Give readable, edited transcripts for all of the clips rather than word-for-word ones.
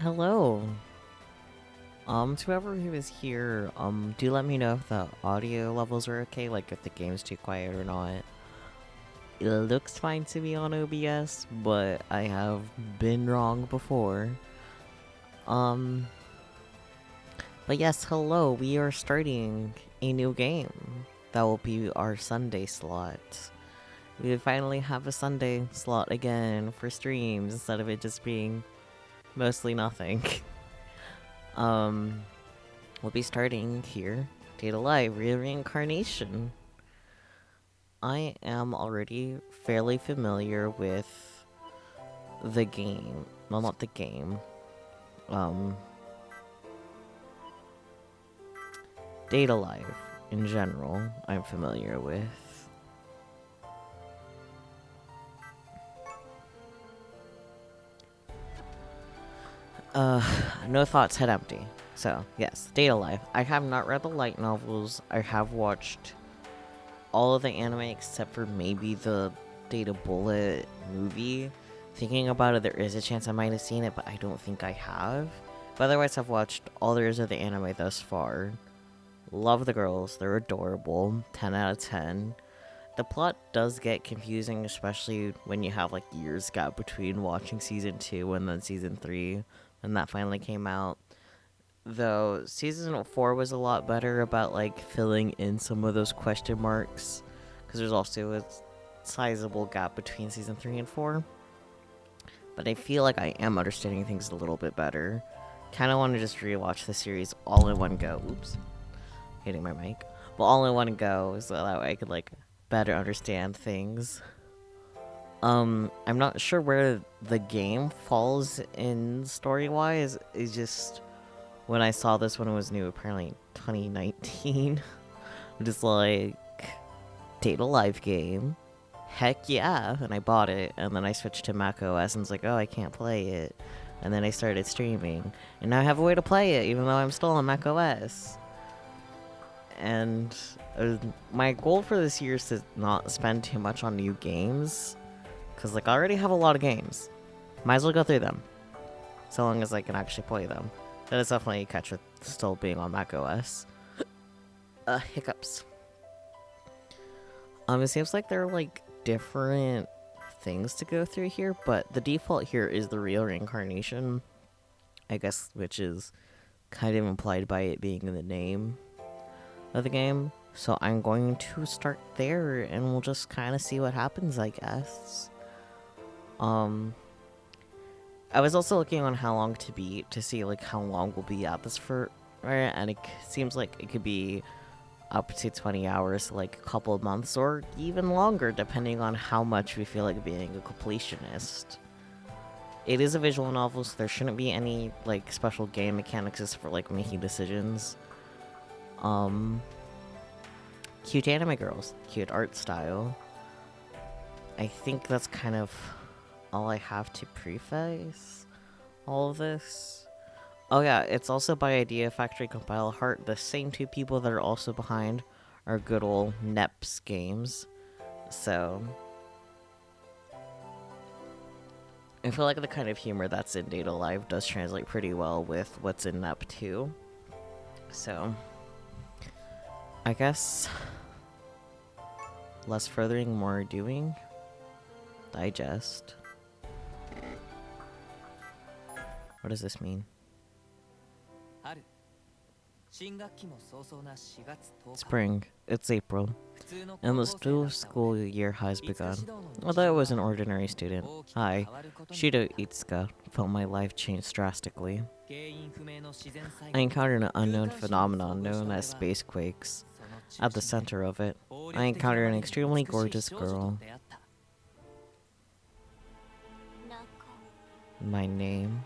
Hello. To whoever who is here, do let me know if the audio levels are okay, like if the game's too quiet or not. It looks fine to me on OBS, but I have been wrong before. Um, but yes, hello, we are starting a new game. That will be our Sunday slot. We finally have a Sunday slot again for streams instead of it just being mostly nothing. We'll be starting here. Data Live, Reincarnation. I am already fairly familiar with the game. Well, not the game. Data Live, in general, I'm familiar with. No thoughts, head empty. So, yes, Data Life. I have not read the light novels. I have watched all of the anime except for maybe the Data Bullet movie. Thinking about it, there is a chance I might have seen it, but I don't think I have. But otherwise, I've watched all there is of the anime thus far. Love the girls. They're adorable. 10 out of 10. The plot does get confusing, especially when you have like years gap between watching season 2 and then season 3 when that finally came out. Though season 4 was a lot better about like filling in some of those question marks, because there's also a sizable gap between season 3 and 4. But I feel like I am understanding things a little bit better. Kind of want to just rewatch the series all in one go. Oops, hitting my mic. But all in one go, so that way I could like better understand things. I'm not sure where the game falls in story-wise. It's just when I saw this when it was new, apparently 2019, I'm just like, Data Live game. Heck yeah. And I bought it, and then I switched to macOS and was like, oh, I can't play it. And then I started streaming, and now I have a way to play it, even though I'm still on macOS. And my goal for this year is to not spend too much on new games, because like I already have a lot of games. Might as well go through them, so long as I can actually play them. That is definitely a catch with still being on macOS. Hiccups. It seems like there are like different things to go through here, but the default here is the real reincarnation, I guess, which is kind of implied by it being in the name of the game. So I'm going to start there, and we'll just kind of see what happens, I guess. I was also looking on how long to beat to see like how long we'll be at this for, right? And it seems like it could be up to 20 hours, like a couple of months, or even longer, depending on how much we feel like being a completionist. It is a visual novel, so there shouldn't be any like special game mechanics for like making decisions. Cute anime girls, cute art style. I think that's kind of all I have to preface all of this. Oh yeah, it's also by Idea Factory Compile Heart, the same two people that are also behind our good old NEPS games. So I feel like the kind of humor that's in Data Live does translate pretty well with what's in NEP too. So I guess less furthering, more doing. Digest. What does this mean? Spring. It's April, and the school year has begun. Although I was an ordinary student, I, Shido Itsuka, felt my life changed drastically. I encountered an unknown phenomenon known as space quakes. At the center of it, I encountered an extremely gorgeous girl. My name?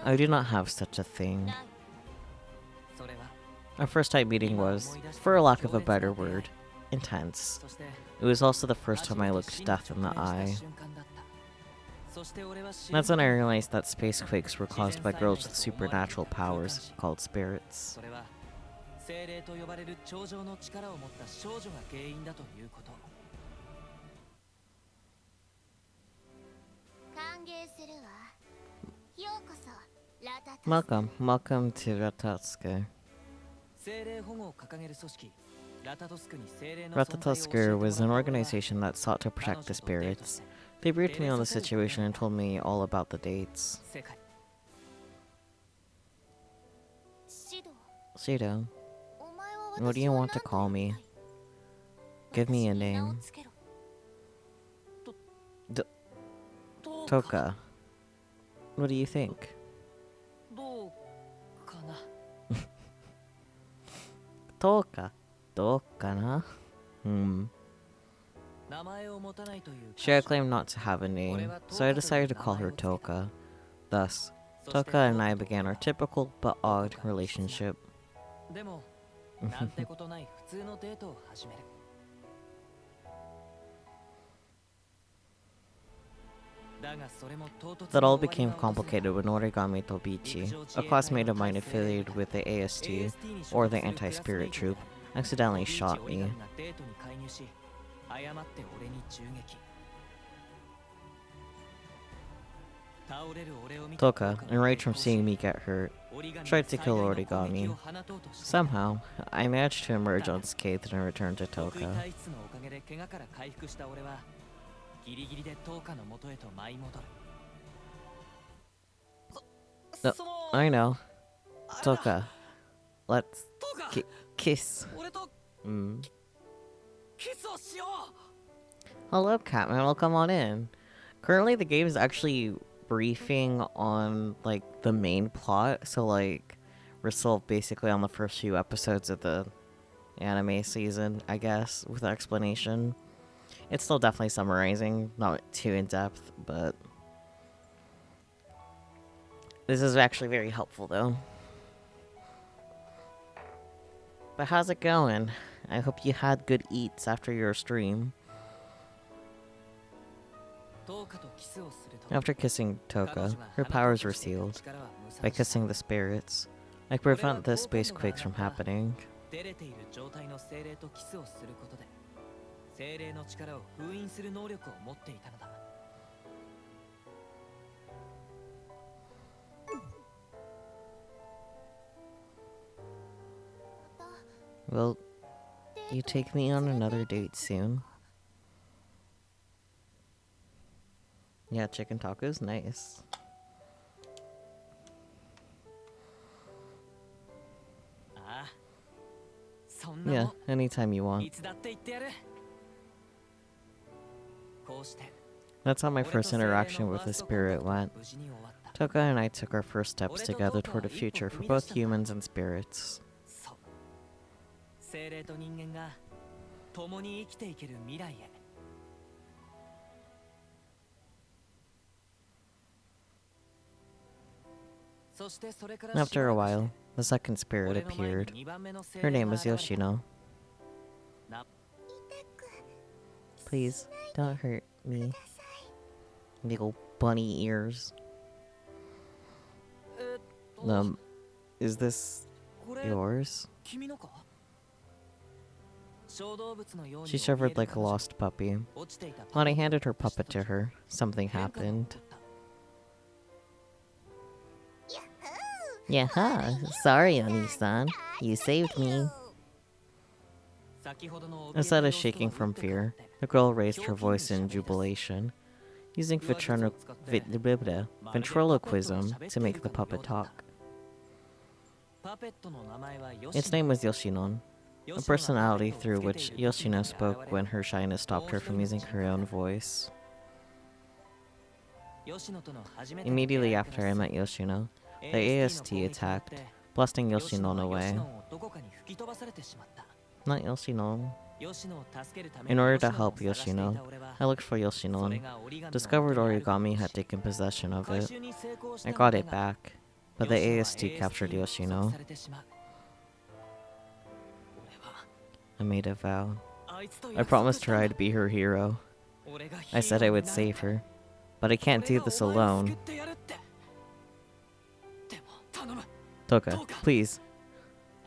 I do not have such a thing. Our first time meeting was, for a lack of a better word, intense. It was also the first time I looked death in the eye. That's when I realized that space quakes were caused by girls with supernatural powers called spirits. Welcome to Ratatoskr. Ratatoskr was an organization that sought to protect the spirits. They briefed me on the situation and told me all about the dates. Shido, what do you want to call me? Give me a name. Toka. What do you think? Toka. Dokana? She claimed not to have a name, so I decided to call her Toka. Thus, Toka and I began our typical but odd relationship. That all became complicated when Origami Tobichi, a classmate of mine affiliated with the AST, or the Anti-Spirit Troop, accidentally shot me. Toka, enraged from seeing me get hurt, tried to kill Origami. Somehow, I managed to emerge unscathed and return to Toka. No, I know. Toka, let's kiss. Hello, Catman. Welcome on in. Currently, the game is actually briefing on, like, the main plot. So, like, we're still basically on the first few episodes of the anime season, I guess, with explanation. It's still definitely summarizing, not too in-depth, but this is actually very helpful, though. But how's it going? I hope you had good eats after your stream. After kissing Toka, her powers were sealed. By kissing the spirits, I prevent the space quakes from happening. Will you take me on another date soon? Yeah, chicken tacos, nice. Yeah, anytime you want. That's how my first interaction with the spirit went. Toka and I took our first steps together toward a future for both humans and spirits. After a while, the second spirit appeared. Her name was Yoshino. Please, don't hurt me. Little bunny ears. Is this yours? She shivered like a lost puppy. When I handed her puppet to her, something happened. Yaha! Sorry, Oni-san. You saved me. Instead of shaking from fear, the girl raised her voice in jubilation, using ventriloquism to make the puppet talk. Its name was Yoshinon, a personality through which Yoshino spoke when her shyness stopped her from using her own voice. Immediately after I met Yoshino, the AST attacked, blasting Yoshinon away. Not Yoshinon. In order to help Yoshino, I looked for Yoshinon, discovered Origami had taken possession of it. I got it back, but the AST captured Yoshino. I made a vow. I promised her I'd be her hero. I said I would save her, but I can't do this alone. Toka, please,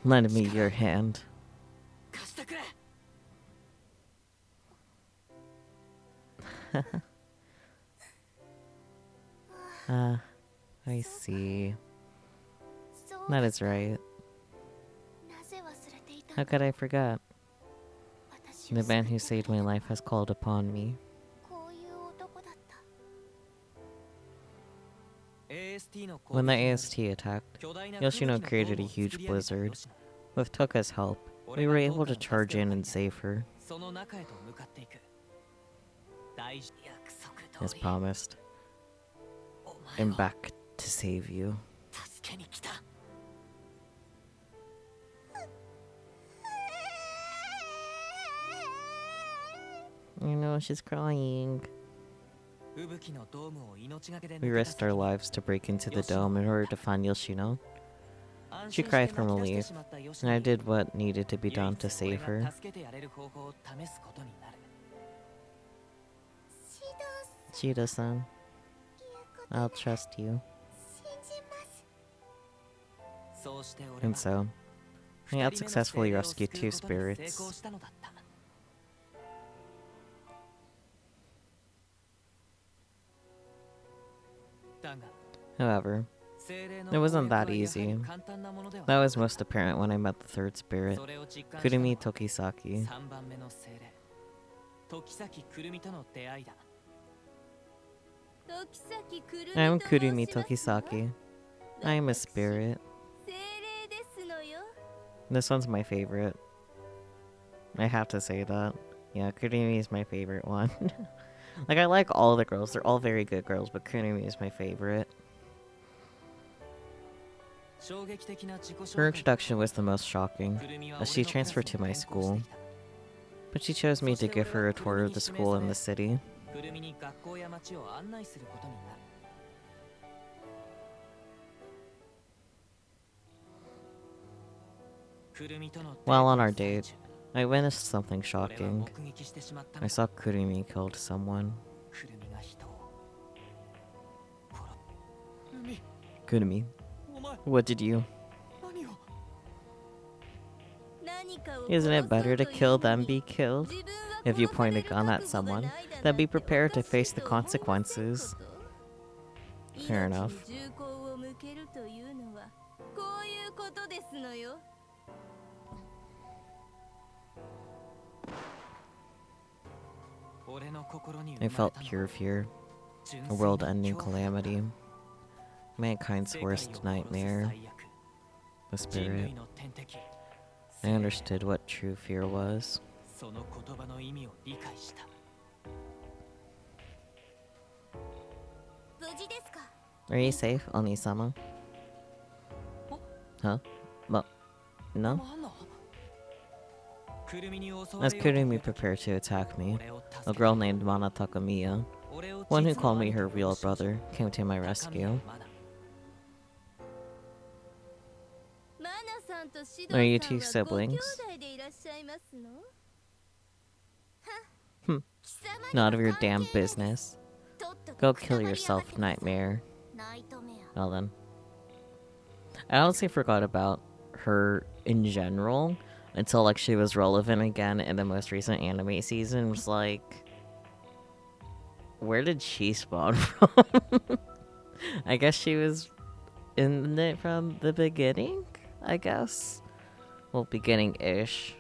lend me your hand. I see. That is right. How could I forget? The man who saved my life has called upon me. When the AST attacked, Yoshino created a huge blizzard. With Toka's help, we were able to charge in and save her. As promised, I'm back to save you. You know, she's crying. We risked our lives to break into the dome in order to find Yoshino. She cried from relief, and I did what needed to be done to save her. Shida-san, I'll trust you. And so, I had successfully rescued 2 spirits. However, it wasn't that easy. That was most apparent when I met the 3rd spirit, Kurumi Tokisaki. I'm Kurumi Tokisaki. I am a spirit. This one's my favorite. I have to say that. Yeah, Kurumi is my favorite one. Like, I like all the girls. They're all very good girls, but Kurumi is my favorite. Her introduction was the most shocking, as she transferred to my school. But she chose me to give her a tour of the school and the city. While on our date, I witnessed something shocking. I saw Kurumi killed someone. Kurumi, what did you? Isn't it better to kill than be killed? If you point a gun at someone, then be prepared to face the consequences. Fair enough. I felt pure fear, a world-ending calamity, mankind's worst nightmare, the spirit. I understood what true fear was. Are you safe, Oni-sama? Huh? No? As Kurumi prepared to attack me, a girl named Mana Takamiya, one who called me her real brother, came to my rescue. Are you 2 siblings? None of your damn business. Go kill yourself, Nightmare. Well then. I honestly forgot about her in general until like she was relevant again in the most recent anime season. It was like, where did she spawn from? I guess she was in it from the beginning, I guess. Well, beginning-ish.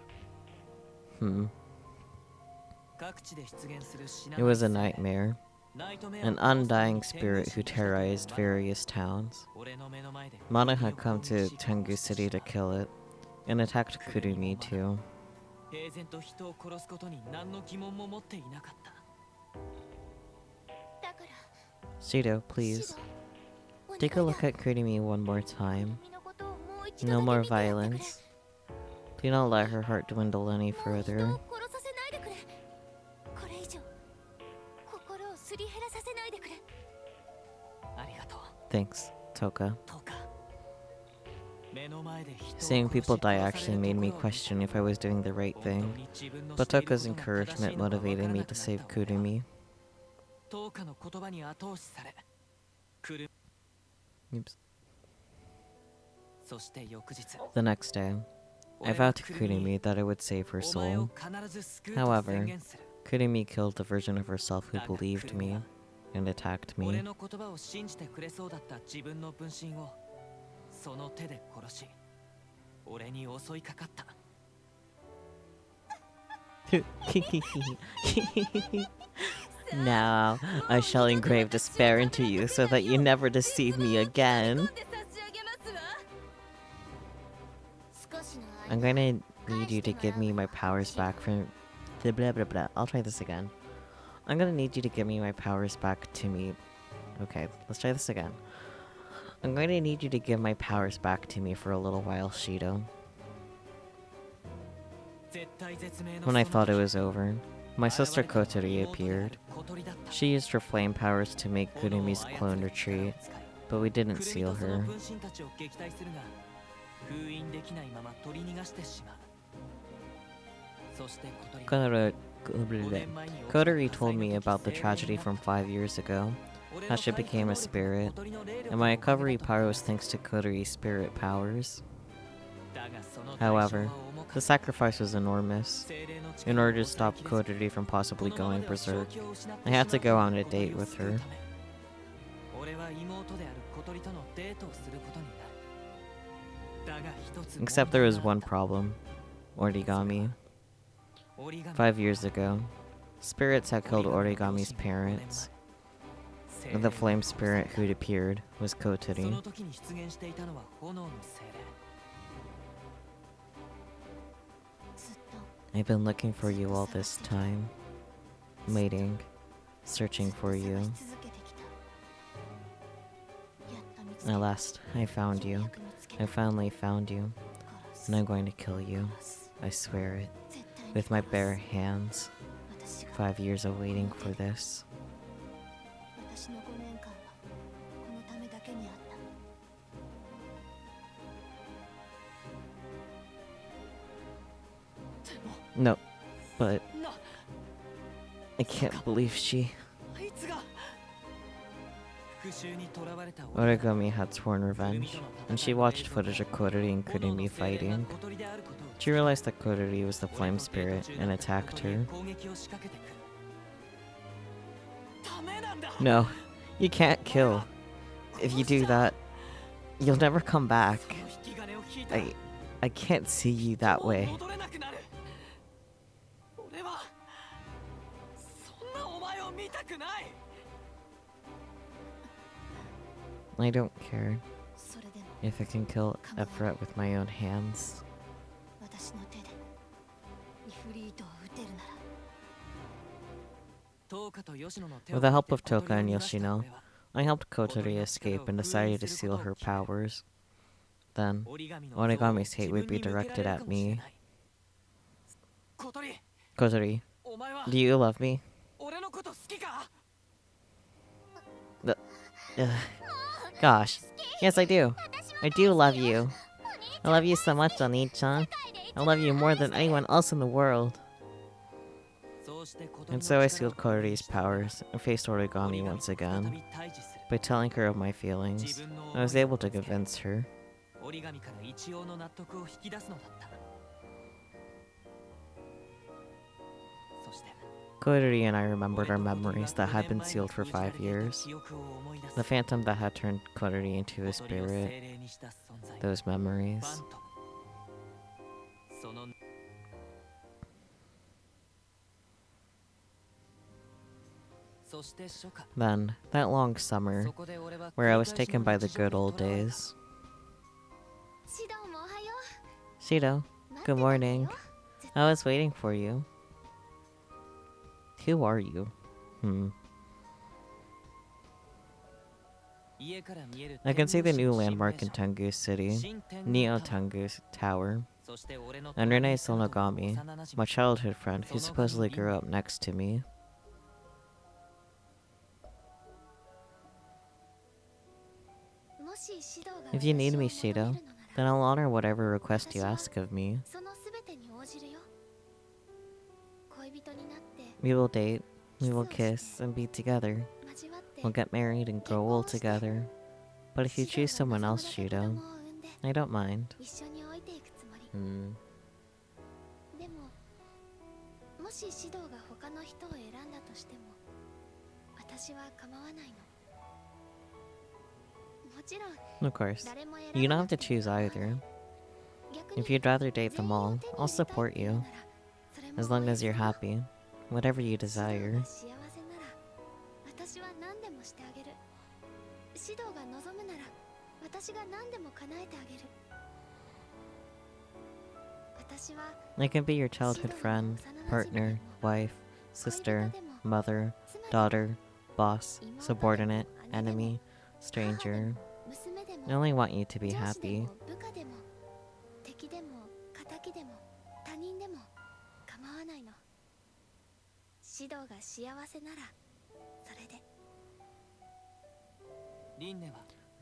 It was a nightmare. An undying spirit who terrorized various towns. Mana had come to Tengu City to kill it, and attacked Kurumi too. Shido, please. Take a look at Kurumi one more time. No more violence. Do not let her heart dwindle any further. Thanks, Toka. Seeing people die actually made me question if I was doing the right thing, but Toka's encouragement motivated me to save Kurumi. Oops. The next day, I vowed to Kurumi that I would save her soul. However, Kurumi killed the version of herself who believed me and attacked me. Now I shall engrave despair into you so that you never deceive me again. I'm gonna need you to give me my powers back from... Blah blah blah blah. I'll try this again. I'm gonna need you to give me my powers back to me. Okay, let's try this again. I'm going to need you to give my powers back to me for a little while, Shido. When I thought it was over, my sister Kotori appeared. She used her flame powers to make Kurumi's clone retreat, but we didn't seal her. Kotori told me about the tragedy from 5 years ago, how she became a spirit, and my recovery power was thanks to Kotori's spirit powers. However, the sacrifice was enormous. In order to stop Kotori from possibly going berserk, I had to go on a date with her. Except there was one problem. Origami. 5 years ago, spirits had killed Origami's parents. And the flame spirit who'd appeared was Kotori. I've been looking for you all this time. Waiting. Searching for you. At last, I found you. I finally found you. And I'm going to kill you. I swear it. With my bare hands. 5 years of waiting for this. No, but I can't believe she... Origami had sworn revenge, and she watched footage of Kotori and Kurumi fighting. She realized that Kotori was the flame spirit and attacked her. No, you can't kill. If you do that, you'll never come back. I can't see you that way. I don't care if I can kill Efrat with my own hands. With the help of Toka and Yoshino, I helped Kotori escape and decided to seal her powers. Then, Origami's hate would be directed at me. Kotori, do you love me? Gosh, yes I do. I do love you. I love you so much, Oni-chan. I love you more than anyone else in the world. And so I sealed Kotori's powers and faced Origami once again. By telling her of my feelings, I was able to convince her. Kotori and I remembered our memories that had been sealed for 5 years. The phantom that had turned Kotori into a spirit. Those memories. Then, that long summer, where I was taken by the good old days. Shido, good morning. I was waiting for you. Who are you? I can see the new landmark in Tengu City, Neo Tengu Tower, and Rinne Sonogami, my childhood friend who supposedly grew up next to me. If you need me, Shido, then I'll honor whatever request you ask of me. We will date, we will kiss, and be together. We'll get married and grow old together. But if you choose someone else, Shido, I don't mind. Of course. You don't have to choose either. If you'd rather date them all, I'll support you. As long as you're happy. Whatever you desire. I can be your childhood friend, partner, wife, sister, mother, daughter, boss, subordinate, enemy, stranger. I only want you to be happy.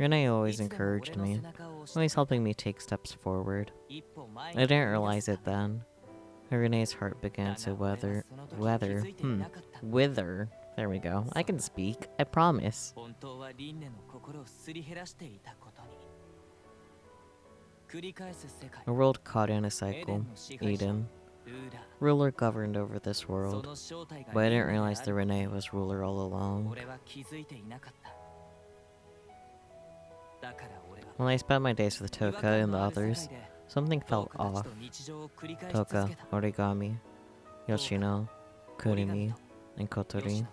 Rinne always encouraged me, always helping me take steps forward. I didn't realize it then. Rinne's heart began to wither. There we go. I can speak, I promise. A world caught in a cycle, Eden. Ruler governed over this world, but I didn't realize that Rinne was ruler all along. When I spent my days with Toka and the others, something felt off. Toka, Origami, Yoshino, Kurimi, and Kotori.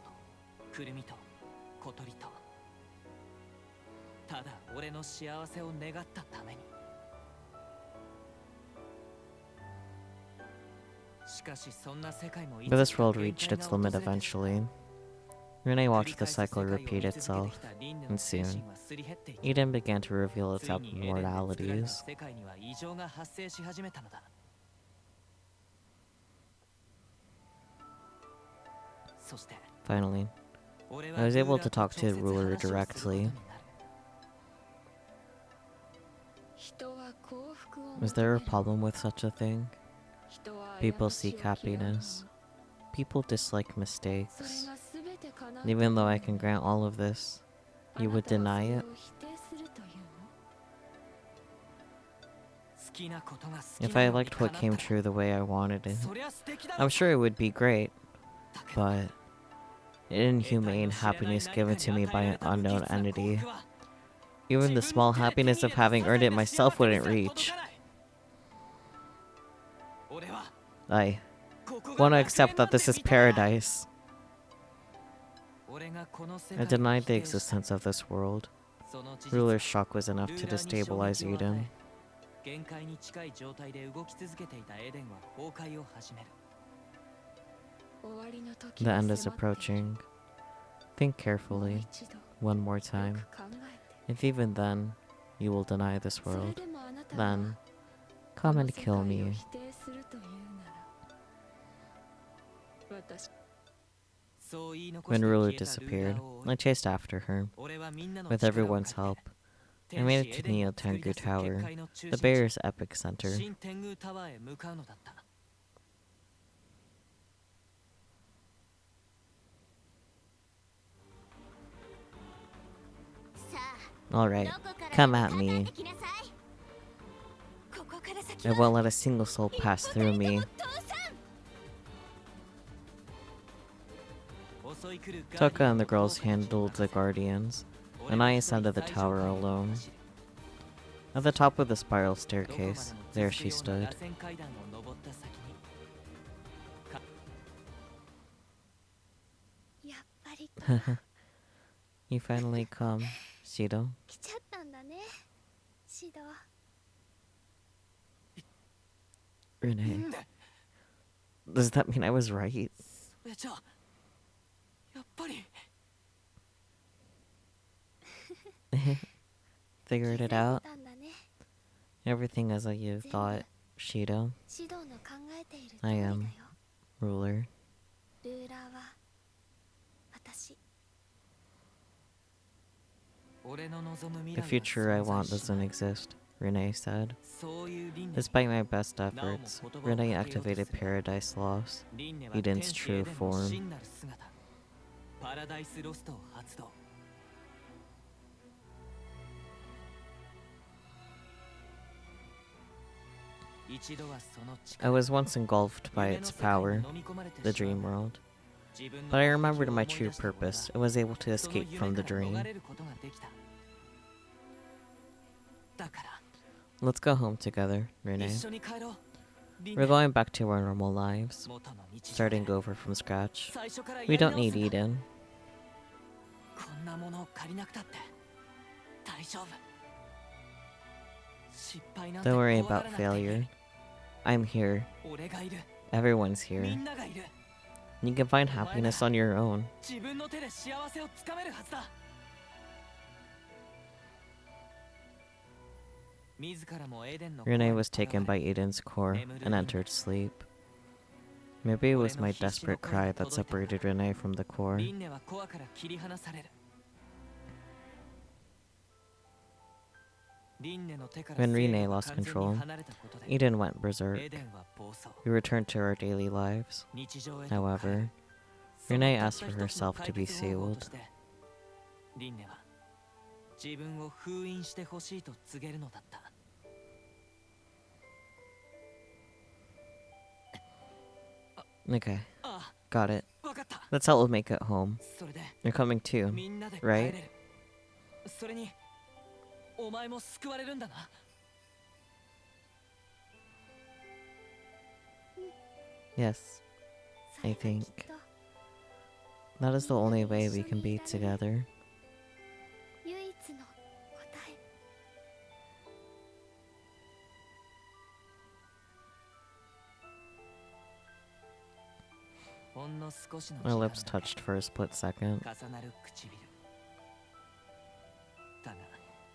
But this world reached its limit eventually. Rinne watched the cycle repeat itself, and soon, Eden began to reveal its abnormalities. Finally, I was able to talk to the ruler directly. Is there a problem with such a thing? People seek happiness. People dislike mistakes. Even though I can grant all of this, you would deny it? If I liked what came true the way I wanted it, I'm sure it would be great, but inhumane happiness given to me by an unknown entity. Even the small happiness of having earned it myself wouldn't reach. I want to accept that this is paradise. I denied the existence of this world. Ruler's shock was enough to destabilize Eden. The end is approaching. Think carefully, one more time. If even then, you will deny this world, then come and kill me. When Ruler disappeared, I chased after her. With everyone's help, I made it to Neo Tengu Tower, the Bear's epic center. Alright, come at me. I won't let a single soul pass through me. Toka and the girls handled the guardians, and I ascended the tower alone. At the top of the spiral staircase, there she stood. You finally come, Shido. Rinne. Does that mean I was right? Figured it out? Everything as you thought, Shido. I am ruler. The future I want doesn't exist, Rinne said. Despite my best efforts, Rinne activated Paradise Lost, Eden's true form. I was once engulfed by its power, the dream world. But I remembered my true purpose and was able to escape from the dream. Let's go home together, Rinne. We're going back to our normal lives, starting over from scratch. We don't need Eden. Don't worry about failure. I'm here. Everyone's here. You can find happiness on your own. Rinne was taken by Eden's core and entered sleep. Maybe it was my desperate cry that separated Rinne from the core. When Rinne lost control, Eden went berserk. We returned to our daily lives. However, Rinne asked for herself to be sealed. Okay, got it. That's how we'll make it home. You're coming too, right? Yes, I think. That is the only way we can be together. Our lips touched for a split second.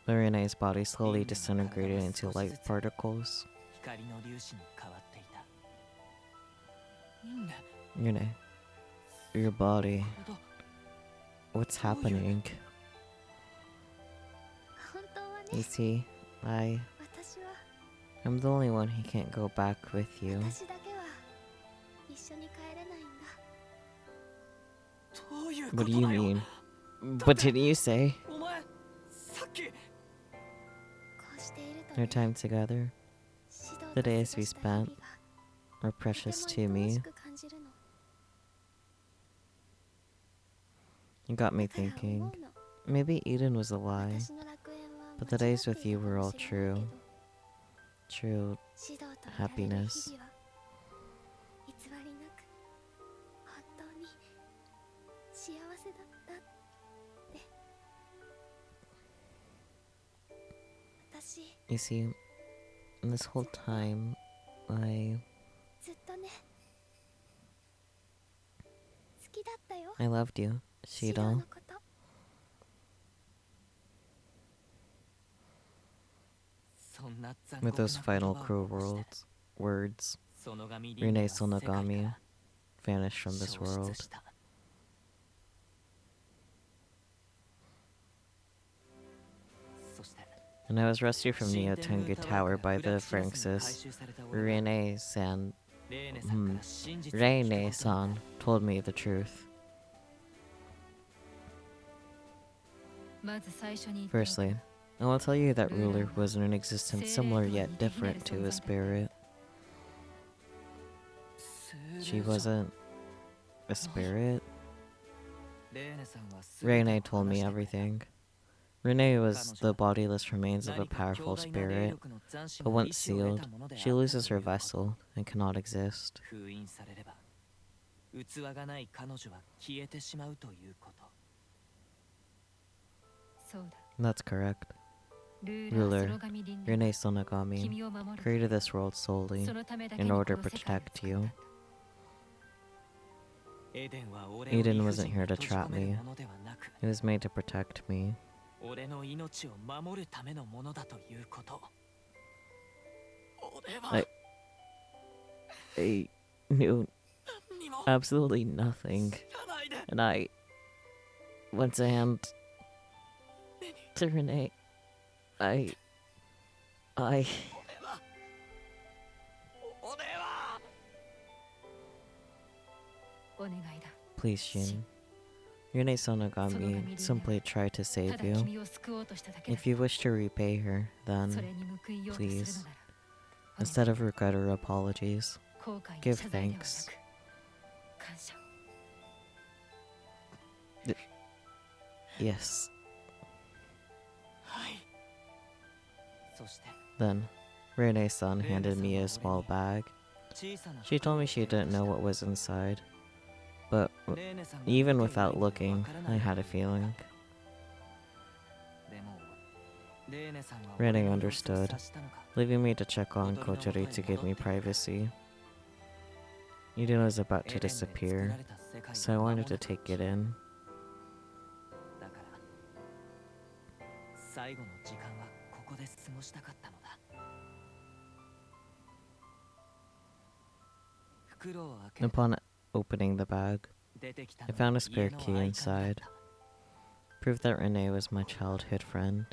Rinne's body slowly disintegrated into light particles. Rinne, your body. What's happening? You see, I'm the only one who can't go back with you. What do you mean? What did you say? Our time together, the days we spent, were precious to me. You got me thinking, maybe Eden was a lie, but the days with you were all true. True happiness. You see, this whole time, I loved you, Shido. With those final cruel words, Rinne Sonogami vanished from this world. And I was rescued from Neotengu Tower by the Franxis. Rinne-san told me the truth. Firstly, I will tell you that Ruler was in an existence similar yet different to a spirit. She wasn't a spirit. Rinne told me everything. Rinne was the bodiless remains of a powerful spirit, but once sealed, she loses her vessel and cannot exist. That's correct. Ruler, Rinne Sonogami, created this world solely in order to protect you. Eden wasn't here to trap me. It was made to protect me. I knew absolutely nothing, and I went to hand to Rinne. Please, Shin. Rinne Sonogami simply tried to save you. If you wish to repay her, then, please, instead of regret or apologies, give thanks. Yes. Then, Rinne-san handed me a small bag. She told me she didn't know what was inside, but even without looking, I had a feeling. Rinne understood, leaving me to check on Kotori to give me privacy. Yudino was about to disappear, so I wanted to take it in. Upon opening the bag, I found a spare key inside. Proof that Rinne was my childhood friend.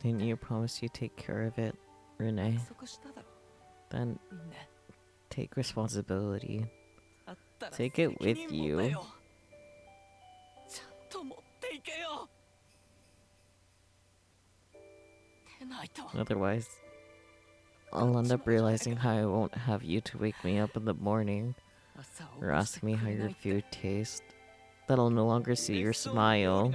Didn't you promise you'd take care of it, Rinne? Then take responsibility. Take it with you. Otherwise, I'll end up realizing how I won't have you to wake me up in the morning or ask me how your food tastes. That I'll no longer see your smile.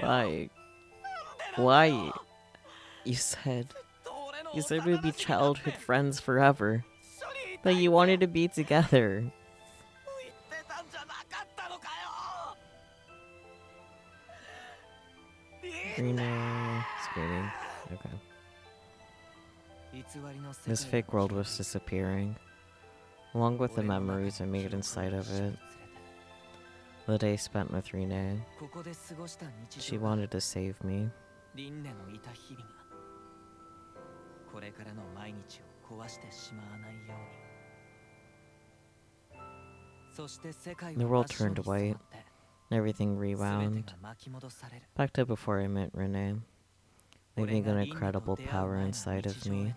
Why? Why? You said we'd be childhood friends forever. But you wanted to be together. Rinne screaming. Okay. This fake world was disappearing, along with the memories I made inside of it. The day spent with Rinne. She wanted to save me. The world turned white. Everything rewound. Back to before I met Rinne, leaving an incredible power inside of me.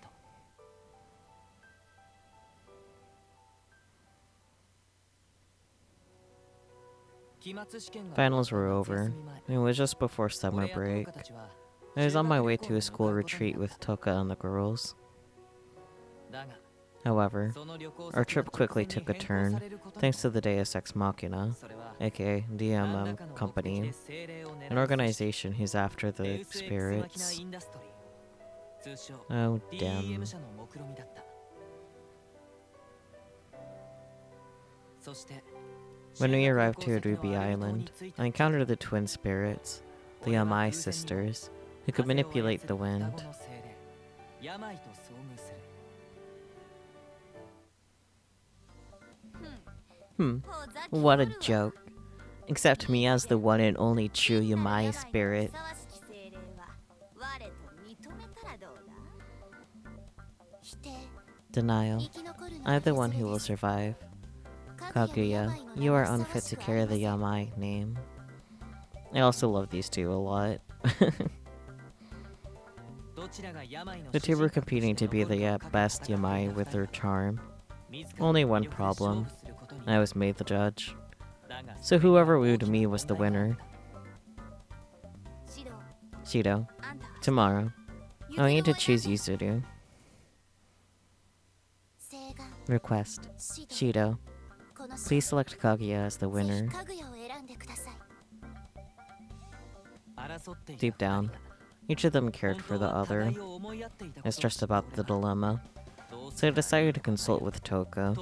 Finals were over. It was just before summer break. I was on my way to a school retreat with Toka and the girls. However, our trip quickly took a turn, thanks to the Deus Ex Machina, aka DMM Company, an organization who's after the spirits. Oh, damn. When we arrived to Ruby Island, I encountered the twin spirits, the Yamai sisters, who could manipulate the wind. What a joke. Accept me as the one and only true Yamai spirit. Denial. I'm the one who will survive. Kaguya, you are unfit to carry the Yamai name. I also love these two a lot. The two were competing to be the best Yamai with their charm. Only one problem. I was made the judge. So whoever wooed me was the winner. Shido, tomorrow, I want you to choose Yuzuru. Request. Shido, please select Kaguya as the winner. Deep down, each of them cared for the other. I stressed about the dilemma, so I decided to consult with Toka.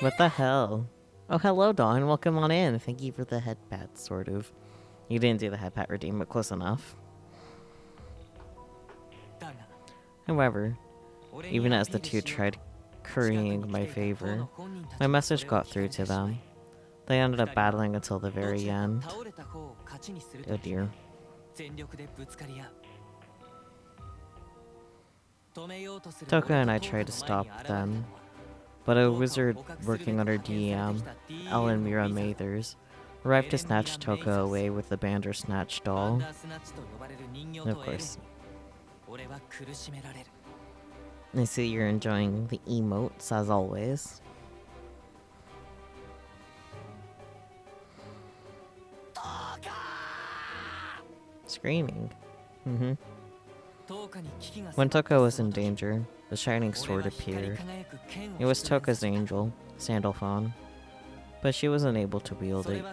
What the hell? Oh, hello, Dawn. Welcome on in. Thank you for the head pat, sort of. You didn't do the head pat redeem, but close enough. However, even as the two tried currying my favor, my message got through to them. They ended up battling until the very end. Oh dear. Toka and I tried to stop them, but a wizard working under DM, Ellen Mira Mathers, arrived to snatch Toka away with the Bandersnatch doll. Of course. I see you're enjoying the emotes as always. Screaming. Mm-hmm. When Toka was in danger, the shining sword appeared. It was Toka's angel, Sandalphon, but she was unable to wield it.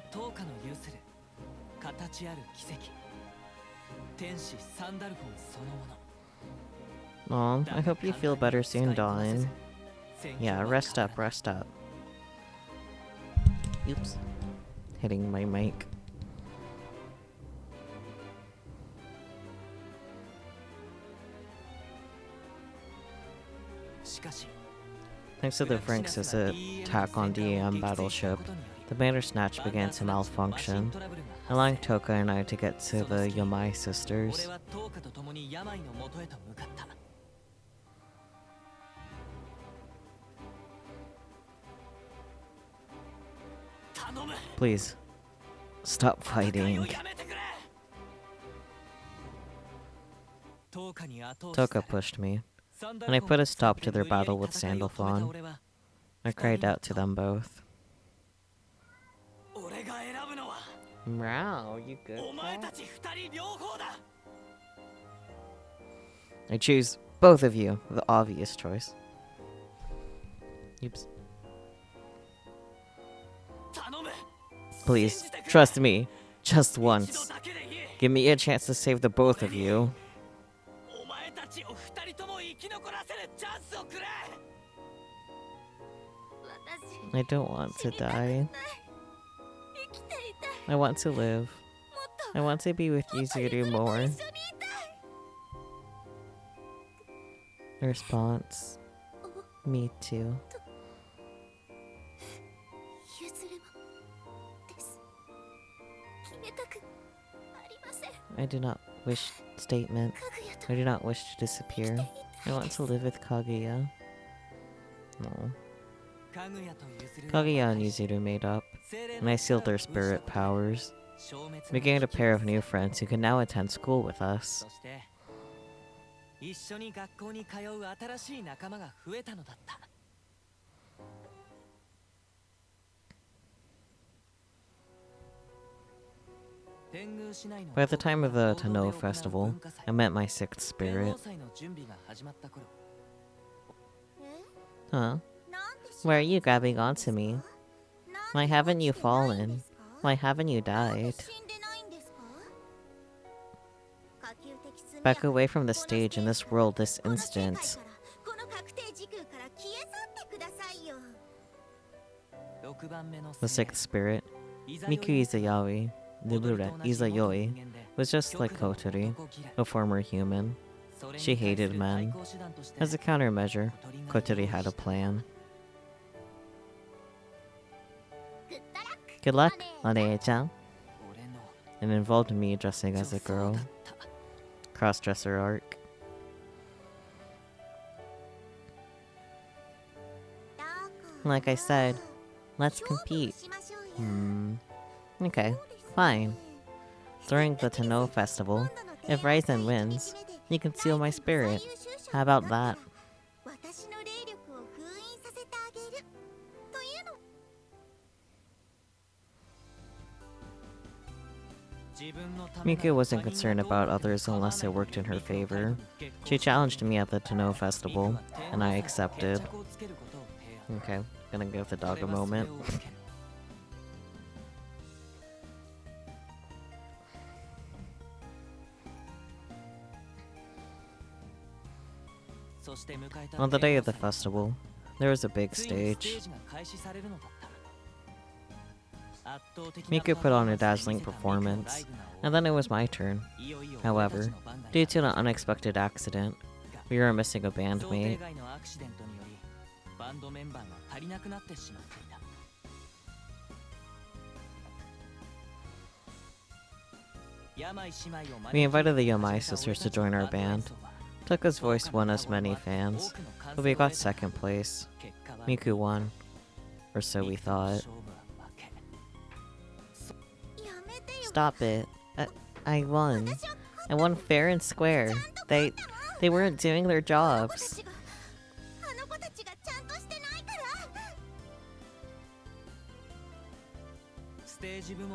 Aw, I hope you feel better soon, Dawn. Yeah, rest up, rest up. Oops. Hitting my mic. Thanks to the Franks' attack on the battleship, the Bandersnatch began to malfunction, allowing Toka and I to get to the Yamai sisters. Please, stop fighting. Toka pushed me, and I put a stop to their battle with Sandalphon. I cried out to them both. Meow, you good? I choose both of you, the obvious choice. Oops. Please, trust me, just once. Give me a chance to save the both of you. I don't want to die. I want to live. I want to be with Yuzuru more. Response. Me too. I do not wish statement. I do not wish to disappear. I want to live with Kaguya. No. Kaguya and Yuzuru made up, and I sealed their spirit powers. We gained a pair of new friends who can now attend school with us. By the time of the Tenno festival, I met my sixth spirit. Huh? Why are you grabbing onto me? Why haven't you fallen? Why haven't you died? Back away from the stage in this world this instant. The sixth spirit, Miku Izayoi, was just like Kotori, a former human. She hated men. As a countermeasure, Kotori had a plan. Good luck, Ane-chan. It involved me dressing as a girl. Cross-dresser arc. Like I said, let's compete. Okay, fine. During the Tenno festival, if Ryzen wins, you can seal my spirit. How about that? Miku wasn't concerned about others unless it worked in her favor. She challenged me at the Tenno festival, and I accepted. Okay, gonna give the dog a moment. On the day of the festival, there was a big stage. Miku put on a dazzling performance, and then it was my turn. However, due to an unexpected accident, we were missing a bandmate. We invited the Yamai sisters to join our band. Toka's voice won us many fans, but we got second place. Miku won. Or so we thought. Stop it. I won. I won fair and square. They weren't doing their jobs.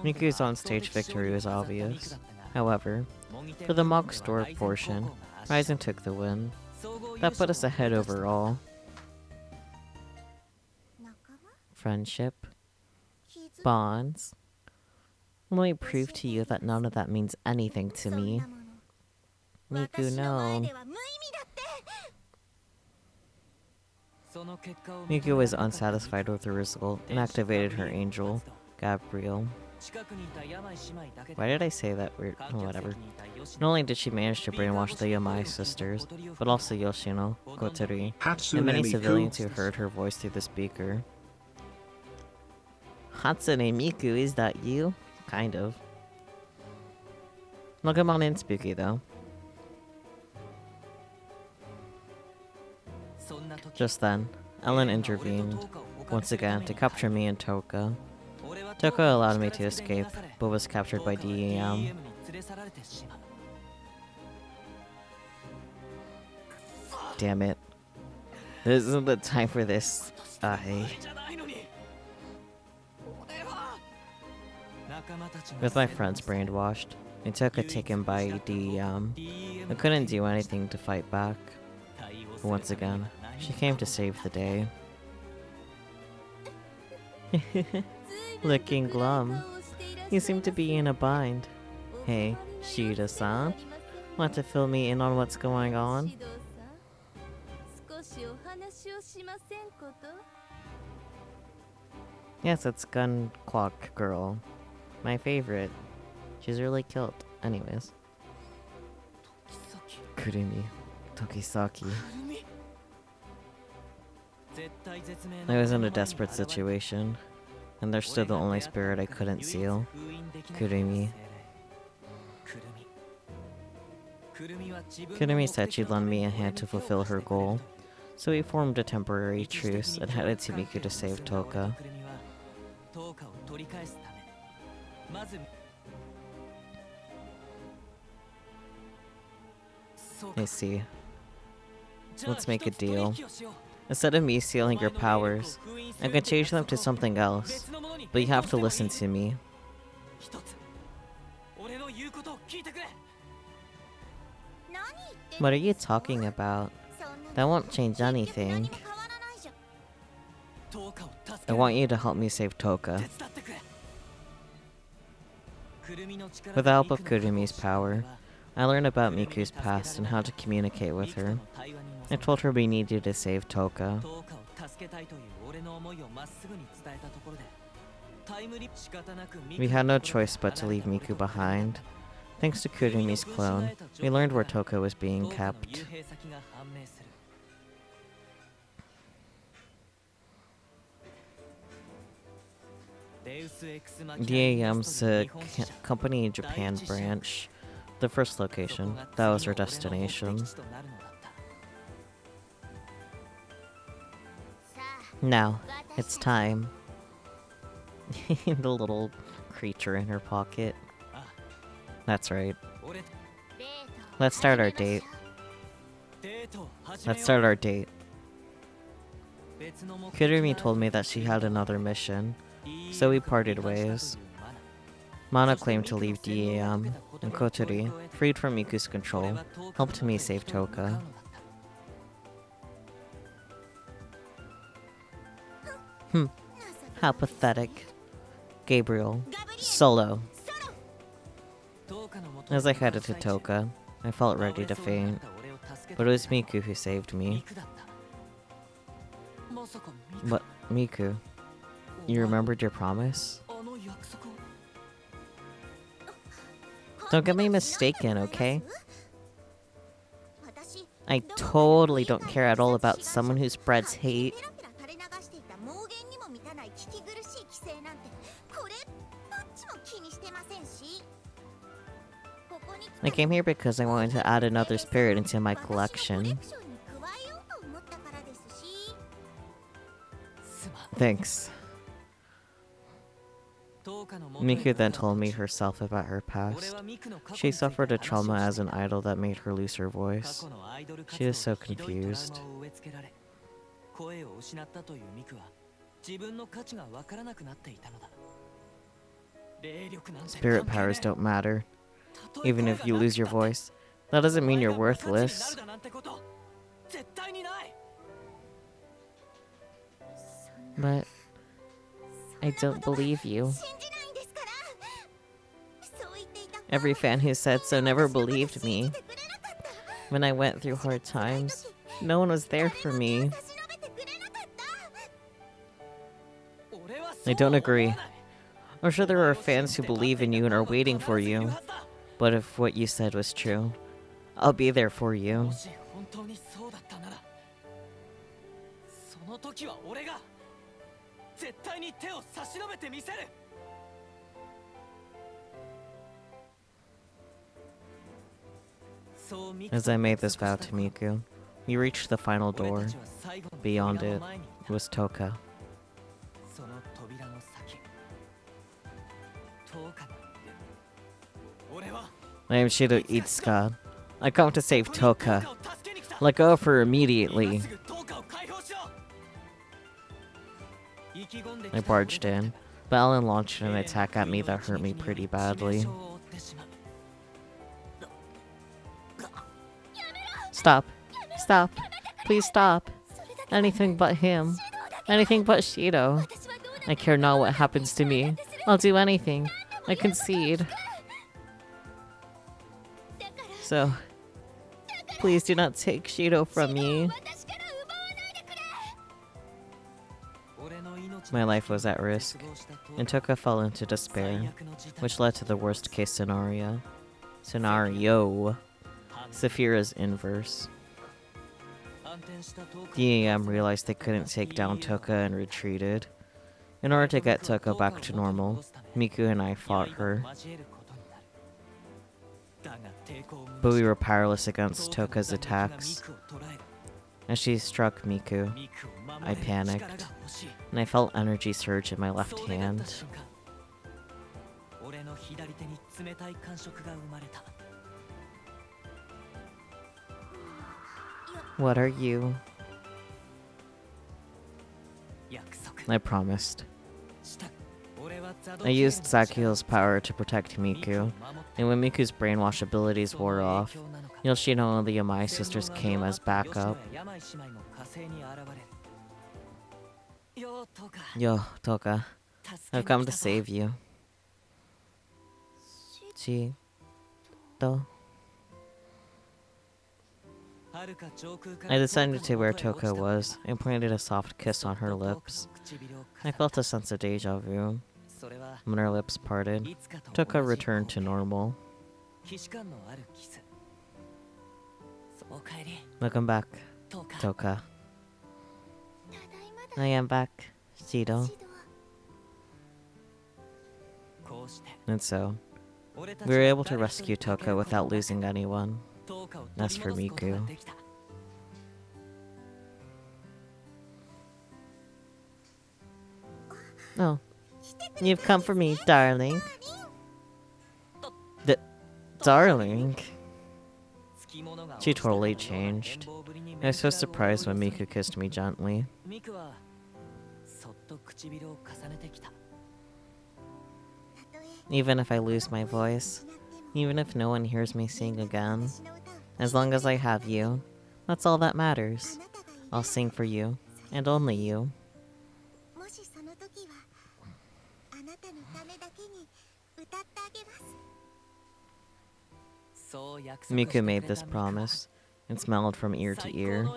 Miku's on-stage victory was obvious. However, for the mock store portion, Ryzen took the win. That put us ahead overall. Friendship. Bonds. Let me prove to you that none of that means anything to me. Miku, no. Miku was unsatisfied with the result and activated her angel, Gabriel. Why did I say that weird? Oh, whatever. Not only did she manage to brainwash the Yamai sisters, but also Yoshino, Kotori, and many civilians who heard her voice through the speaker. Hatsune Miku, is that you? Kind of. Look him on in spooky though. Just then, Ellen intervened, once again, to capture me and Toka. Toka allowed me to escape, but was captured by DEM. Damn it. This isn't the time for this. With my friends brainwashed, I took a taken by DEM. I couldn't do anything to fight back. But once again, she came to save the day. Looking glum. You seem to be in a bind. Hey, Shida-san. Want to fill me in on what's going on? Yes, it's Gun Clock Girl. My favorite. She's really cute. Anyways. Kurumi. Tokisaki. I was in a desperate situation, and they're still the only spirit I couldn't seal. Kurumi. Kurumi said she'd lend me a hand to fulfill her goal, so we formed a temporary truce and headed to Miku to save Toka. I see. Let's make a deal. Instead of me sealing your powers, I can change them to something else, but you have to listen to me. What are you talking about? That won't change anything. I want you to help me save Toka. With the help of Kurumi's power, I learned about Miku's past and how to communicate with her. I told her we need you to save Toka. We had no choice but to leave Miku behind. Thanks to Kurumi's clone, we learned where Toka was being kept. DAM's company in Japan branch, the first location, that was our destination. Now, it's time. The little creature in her pocket. That's right. Let's start our date. Kurumi told me that she had another mission, so we parted ways. Mana claimed to leave DAM, and Kotori, freed from Miku's control, helped me save Toka. How pathetic. Gabriel. Solo. As I headed to Toka, I felt ready to faint, but it was Miku who saved me. But, Miku, you remembered your promise? Don't get me mistaken, okay? I totally don't care at all about someone who spreads hate. I came here because I wanted to add another spirit into my collection. Thanks. Miku then told me herself about her past. She suffered a trauma as an idol that made her lose her voice. She is so confused. Spirit powers don't matter. Even if you lose your voice, that doesn't mean you're worthless. But I don't believe you. Every fan who said so never believed me. When I went through hard times, no one was there for me. I don't agree. I'm sure there are fans who believe in you and are waiting for you. But if what you said was true, I'll be there for you. As I made this vow to Miku, we reached the final door. Beyond it was Toka. I am Shido Itsuka. I come to save Toka. Let go of her immediately. I barged in, but Alan launched an attack at me that hurt me pretty badly. Stop. Stop. Please stop. Anything but him. Anything but Shido. I care not what happens to me. I'll do anything. I concede. So, please do not take Shido from me. My life was at risk, and Toka fell into despair, which led to the worst case scenario. Saphira's inverse. The EM realized they couldn't take down Toka and retreated. In order to get Toka back to normal, Miku and I fought her. But we were powerless against Toka's attacks. As she struck Miku, I panicked, and I felt energy surge in my left hand. What are you? I promised. I used Zakio's power to protect Miku, and when Miku's brainwash abilities wore off, Yoshino and the Yamai sisters came as backup. Yo, Toka. I've come to save you. Shido. I descended to where Toka was and planted a soft kiss on her lips. I felt a sense of deja vu. When our lips parted, Toka returned to normal. Welcome back, Toka. I am back, Shido. And so, we were able to rescue Toka without losing anyone. As for Miku, oh, you've come for me, darling. Darling? She totally changed. I was so surprised when Miku kissed me gently. Even if I lose my voice, even if no one hears me sing again, as long as I have you, that's all that matters. I'll sing for you, and only you. Miku made this promise, and smiled from ear to ear.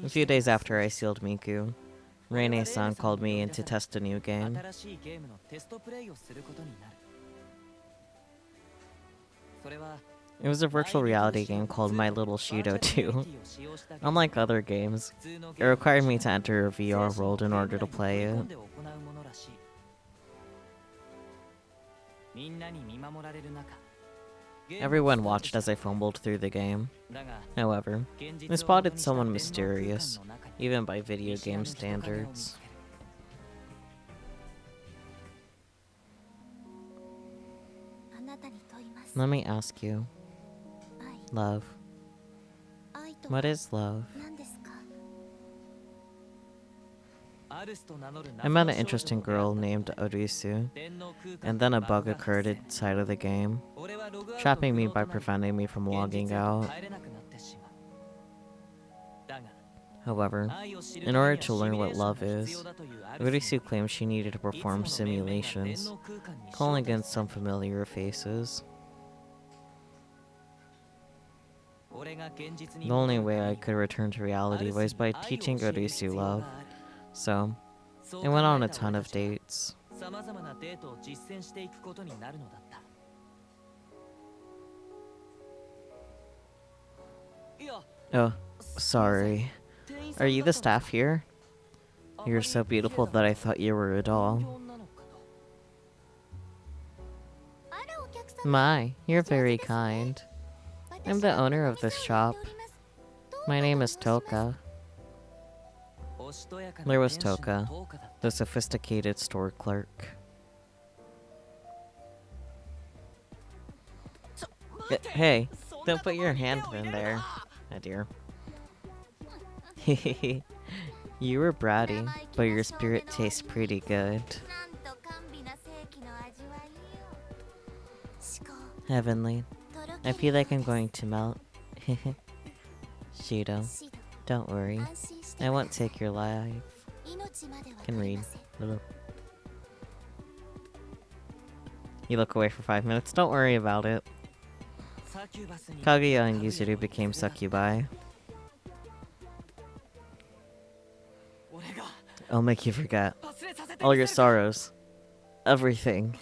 A few days after I sealed Miku, Rinne-san called me in to test a new game. It was a virtual reality game called My Little Shido 2. Unlike other games, it required me to enter a VR world in order to play it. Everyone watched as I fumbled through the game. However, I spotted someone mysterious, even by video game standards. Let me ask you, love, What is love? I met an interesting girl named Orisu, and then a bug occurred inside of the game, trapping me by preventing me from logging out. However, in order to learn what love is, Orisu claims she needed to perform simulations, calling in some familiar faces. The only way I could return to reality was by teaching Orisu love, so I went on a ton of dates. Oh, sorry. Are you the staff here? You're so beautiful that I thought you were a doll. My, you're very kind. I'm the owner of this shop. My name is Toka. There was Toka, the sophisticated store clerk. Hey, don't put your hand in there. Oh dear. You were bratty, but your spirit tastes pretty good. Heavenly. I feel like I'm going to melt. Shido, don't worry. I won't take your life. Can read. You look away for 5 minutes. Don't worry about it. Kaguya and Yuzuru became succubi. I'll make you forget all your sorrows. Everything.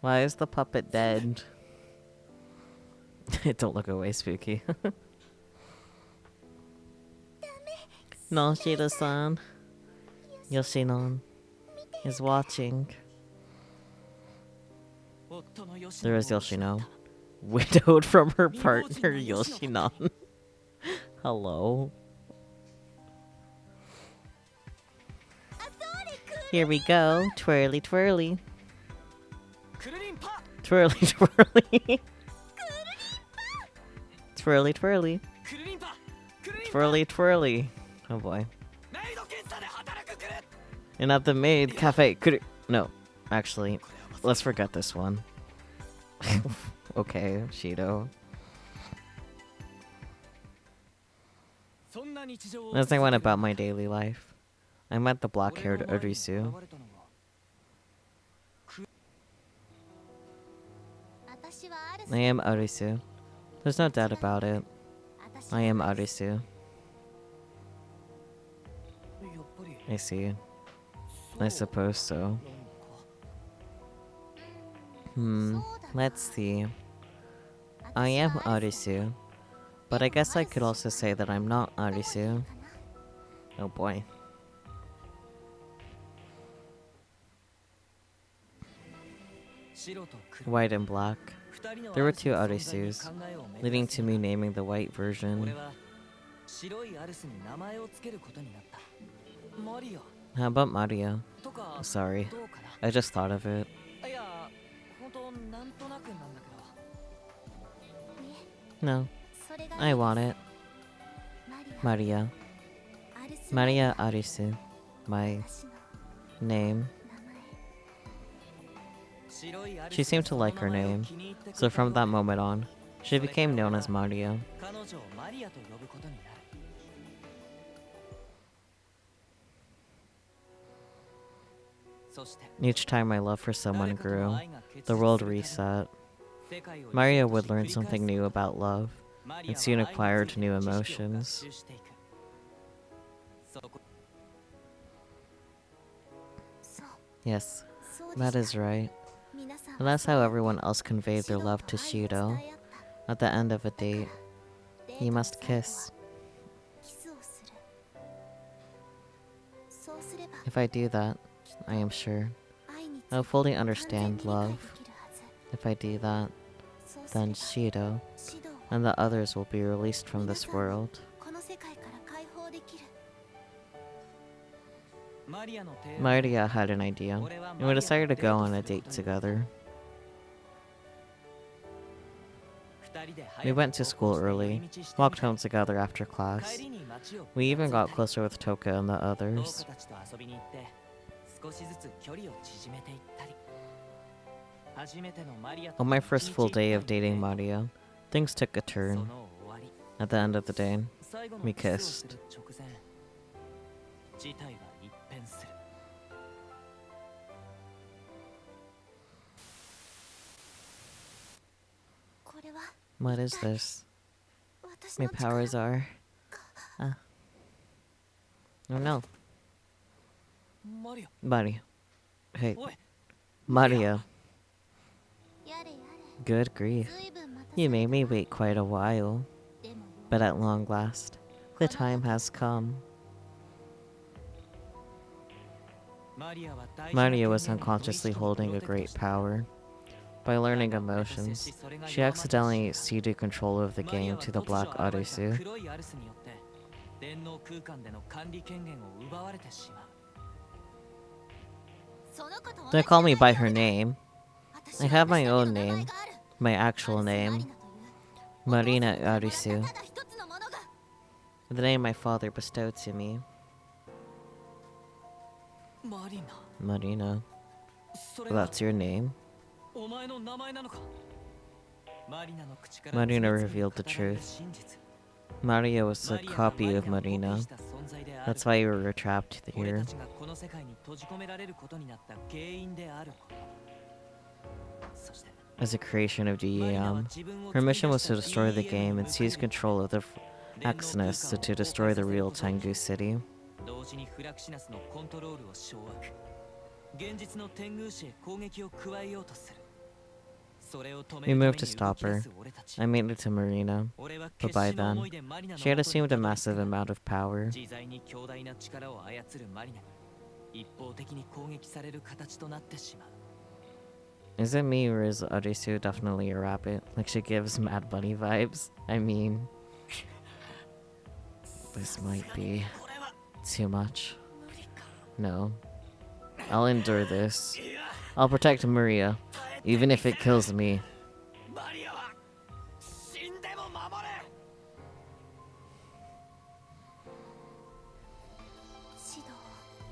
Why is the puppet dead? Don't look away, Spooky. No, Shida-san. Yoshinon is watching. There is Yoshino. Widowed from her partner, Yoshinon. Hello. Here we go. Twirly, twirly. Twirly, twirly. Twirly, twirly. Twirly, twirly. Oh boy. And at the maid cafe. No, actually, let's forget this one. Okay, Shido. As I went about my daily life, I met the black-haired Orisu. I am Orisu. There's no doubt about it. I am Orisu. I see. I suppose so. Let's see. I am Orisu, but I guess I could also say that I'm not Orisu. Oh boy. White and black. There were two Orisus, leading to me naming the white version. How about Mario? Sorry, I just thought of it. No, I want it. Maria. Maria Arisu. My name. She seemed to like her name, so from that moment on, she became known as Maria. Each time my love for someone grew, the world reset. Maria would learn something new about love, and soon acquired new emotions. Yes, that is right. And that's how everyone else conveyed their love to Shido. At the end of a date, you must kiss. If I do that, I am sure I'll fully understand love. If I do that, then Shido and the others will be released from this world. Maria had an idea, and we decided to go on a date together. We went to school early, walked home together after class. We even got closer with Toka and the others. On my first full day of dating Maria, things took a turn. At the end of the day, we kissed. What is this? My powers are... Oh no. Mario. Hey. Mario. Good grief. You made me wait quite a while. But at long last, the time has come. Mario was unconsciously holding a great power. By learning emotions, she accidentally ceded control of the game to the Black Arisu. Don't call me by her name. I have my own name. My actual name. Marina Arisu. The name my father bestowed to me. Marina. That's your name? Marina revealed the truth. Mario was a copy of Marina. That's why we were trapped here. As a creation of DEM, her mission was to destroy the game and seize control of the Exodus to destroy the real Tengu City. We moved to stop her. I made it to Marina, but by then, she had assumed a massive amount of power. Is it me or is Arisu definitely a rabbit? Like she gives Mad Bunny vibes? I mean... This might be... too much. No. I'll endure this. I'll protect Maria, even if it kills me.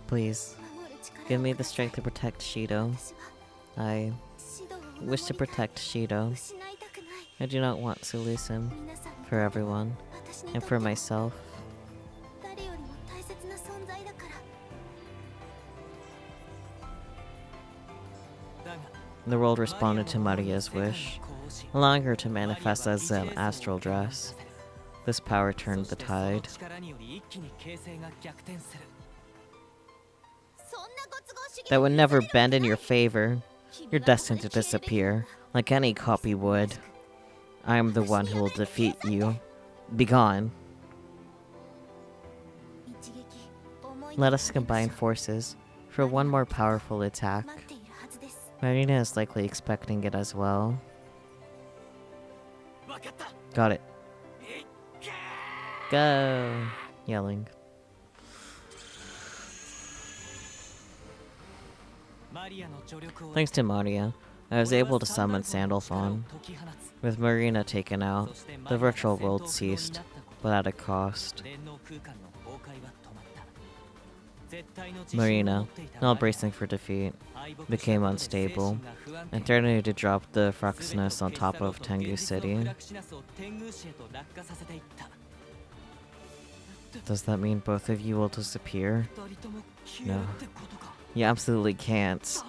Please, give me the strength to protect Shido. I wish to protect Shido. I do not want to lose him. For everyone, and for myself. The world responded to Maria's wish, allowing her to manifest as an astral dress. This power turned the tide. That would never bend in your favor. You're destined to disappear, like any copy would. I am the one who will defeat you. Begone. Let us combine forces for one more powerful attack. Marina is likely expecting it as well. Got it. Go! Yelling. Thanks to Maria, I was able to summon Sandalphon. With Marina taken out, the virtual world ceased, but at a cost. Marina, now bracing for defeat, became unstable, and threatened to drop the Fruxness on top of Tengu City. Does that mean both of you will disappear? No. You absolutely can't.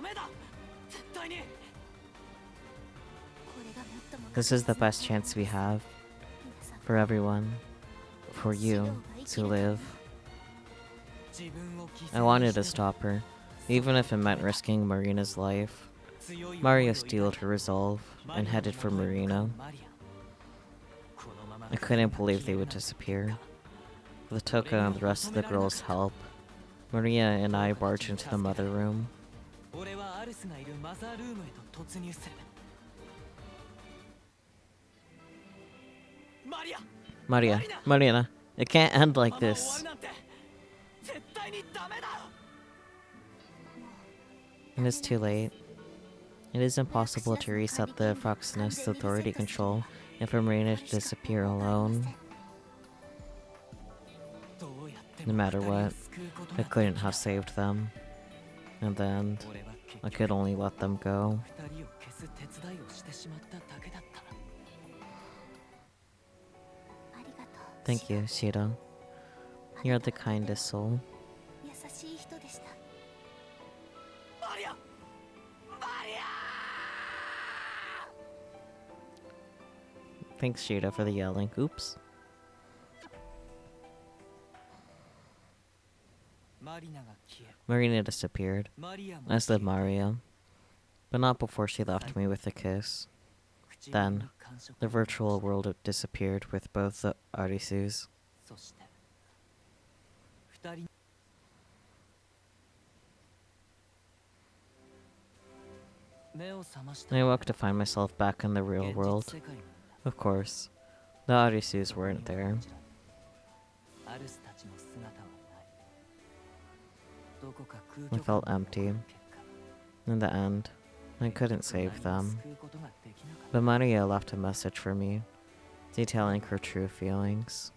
This is the best chance we have. For everyone. For you to live. I wanted to stop her, even if it meant risking Marina's life. Mario steeled her resolve and headed for Marina. I couldn't believe they would disappear. With Toka and the rest of the girls' help, Maria and I barged into the mother room. Marina, it can't end like this. And it's too late. It is impossible to reset the Froxnest authority control and for Marina to disappear alone. No matter what, I couldn't have saved them. In the end, I could only let them go. Thank you, Shida. You're the kindest soul. Thanks, Shida, for the yelling. Oops. Marina disappeared, as did Maria, but not before she left me with a kiss. Then, the virtual world disappeared with both the Arisus. I woke to find myself back in the real world. Of course, the Arisus weren't there. I felt empty. In the end, I couldn't save them. But Maria left a message for me, detailing her true feelings.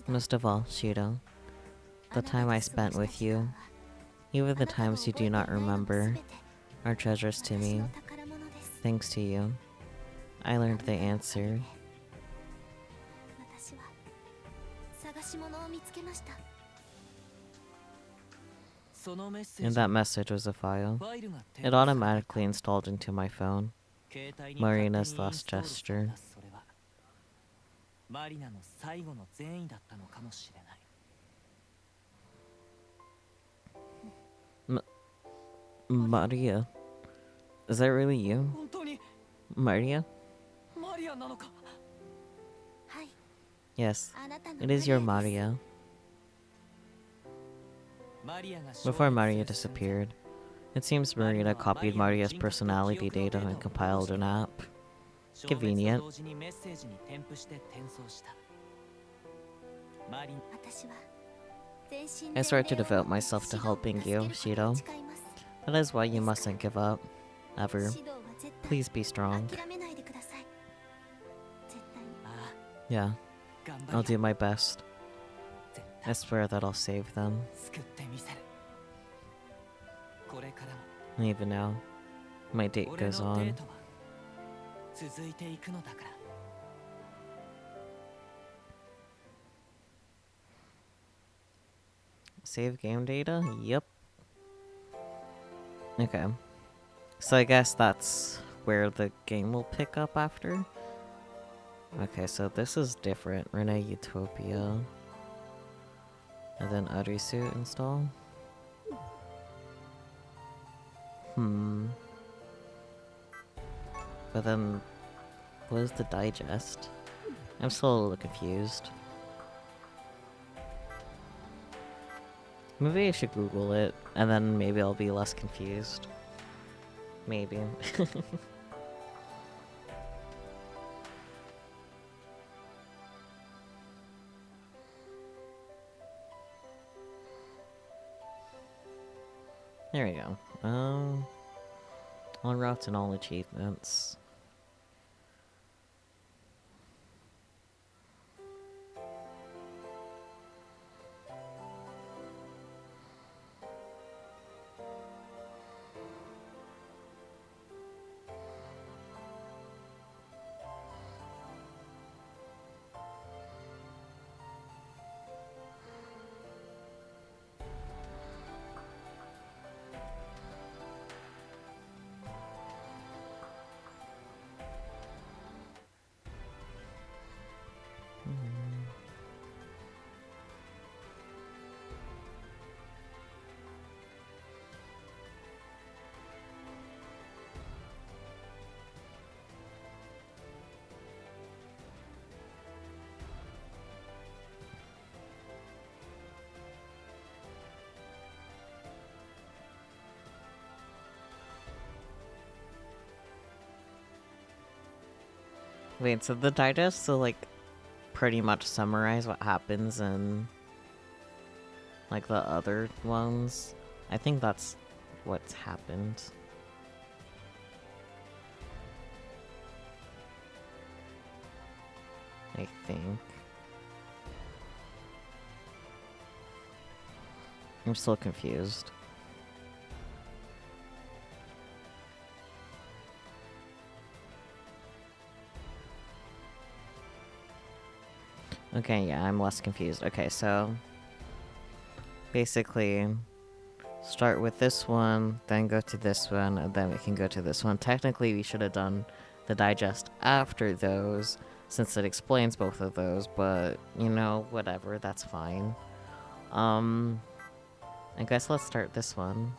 Most of all, Shida, the time I spent with you, even the times you do not remember, are treasures to me. Thanks to you, I learned the answer. And that message was a file. It automatically installed into my phone. Marina's last gesture. Maria? Is that really you? Maria? Yes, it is your Maria. Before Maria disappeared, it seems Marina copied Maria's personality data and compiled an app. Convenient. I started to devote myself to helping you, Shido. That is why you mustn't give up. Ever. Please be strong. Yeah, I'll do my best. I swear that I'll save them. And even now, my date goes on. Save game data? Yep. Okay. So I guess that's where the game will pick up after. Okay, so this is different. Rinne Utopia. And then Arisu install. But then, what is the digest? I'm still a little confused. Maybe I should Google it, and then maybe I'll be less confused. Maybe. There we go. On routes and all achievements. Wait, so the digest will, like, pretty much summarize what happens in like the other ones. I think that's what's happened. I think. I'm still confused. Okay, yeah, I'm less confused. Okay, so basically start with this one, then go to this one, and then we can go to this one. Technically, we should have done the digest after those, since it explains both of those, but, you know, whatever, that's fine. I guess let's start this one.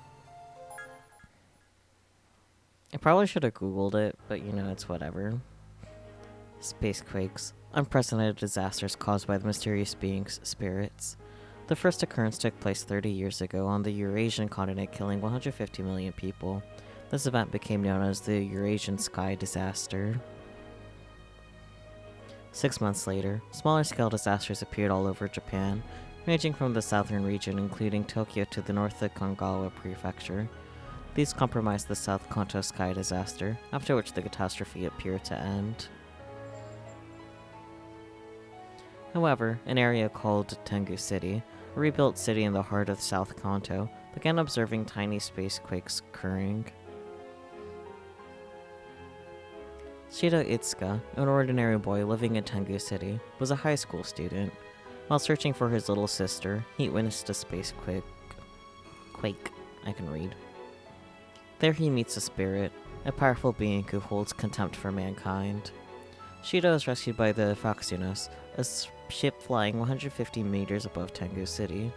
I probably should have googled it, but, you know, it's whatever. Space quakes. Unprecedented disasters caused by the mysterious beings, spirits. The first occurrence took place 30 years ago on the Eurasian continent, killing 150 million people. This event became known as the Eurasian Sky Disaster. 6 months later, smaller-scale disasters appeared all over Japan, ranging from the southern region, including Tokyo, to the north of Kanagawa Prefecture. These compromised the South Kanto Sky Disaster, after which the catastrophe appeared to end. However, an area called Tengu City, a rebuilt city in the heart of South Kanto, began observing tiny space quakes occurring. Shido Itsuka, an ordinary boy living in Tengu City, was a high school student. While searching for his little sister, he witnessed a space quake. I can read. There he meets a spirit, a powerful being who holds contempt for mankind. Shido is rescued by the Foxunos, a ship flying 150 meters above Tengu City.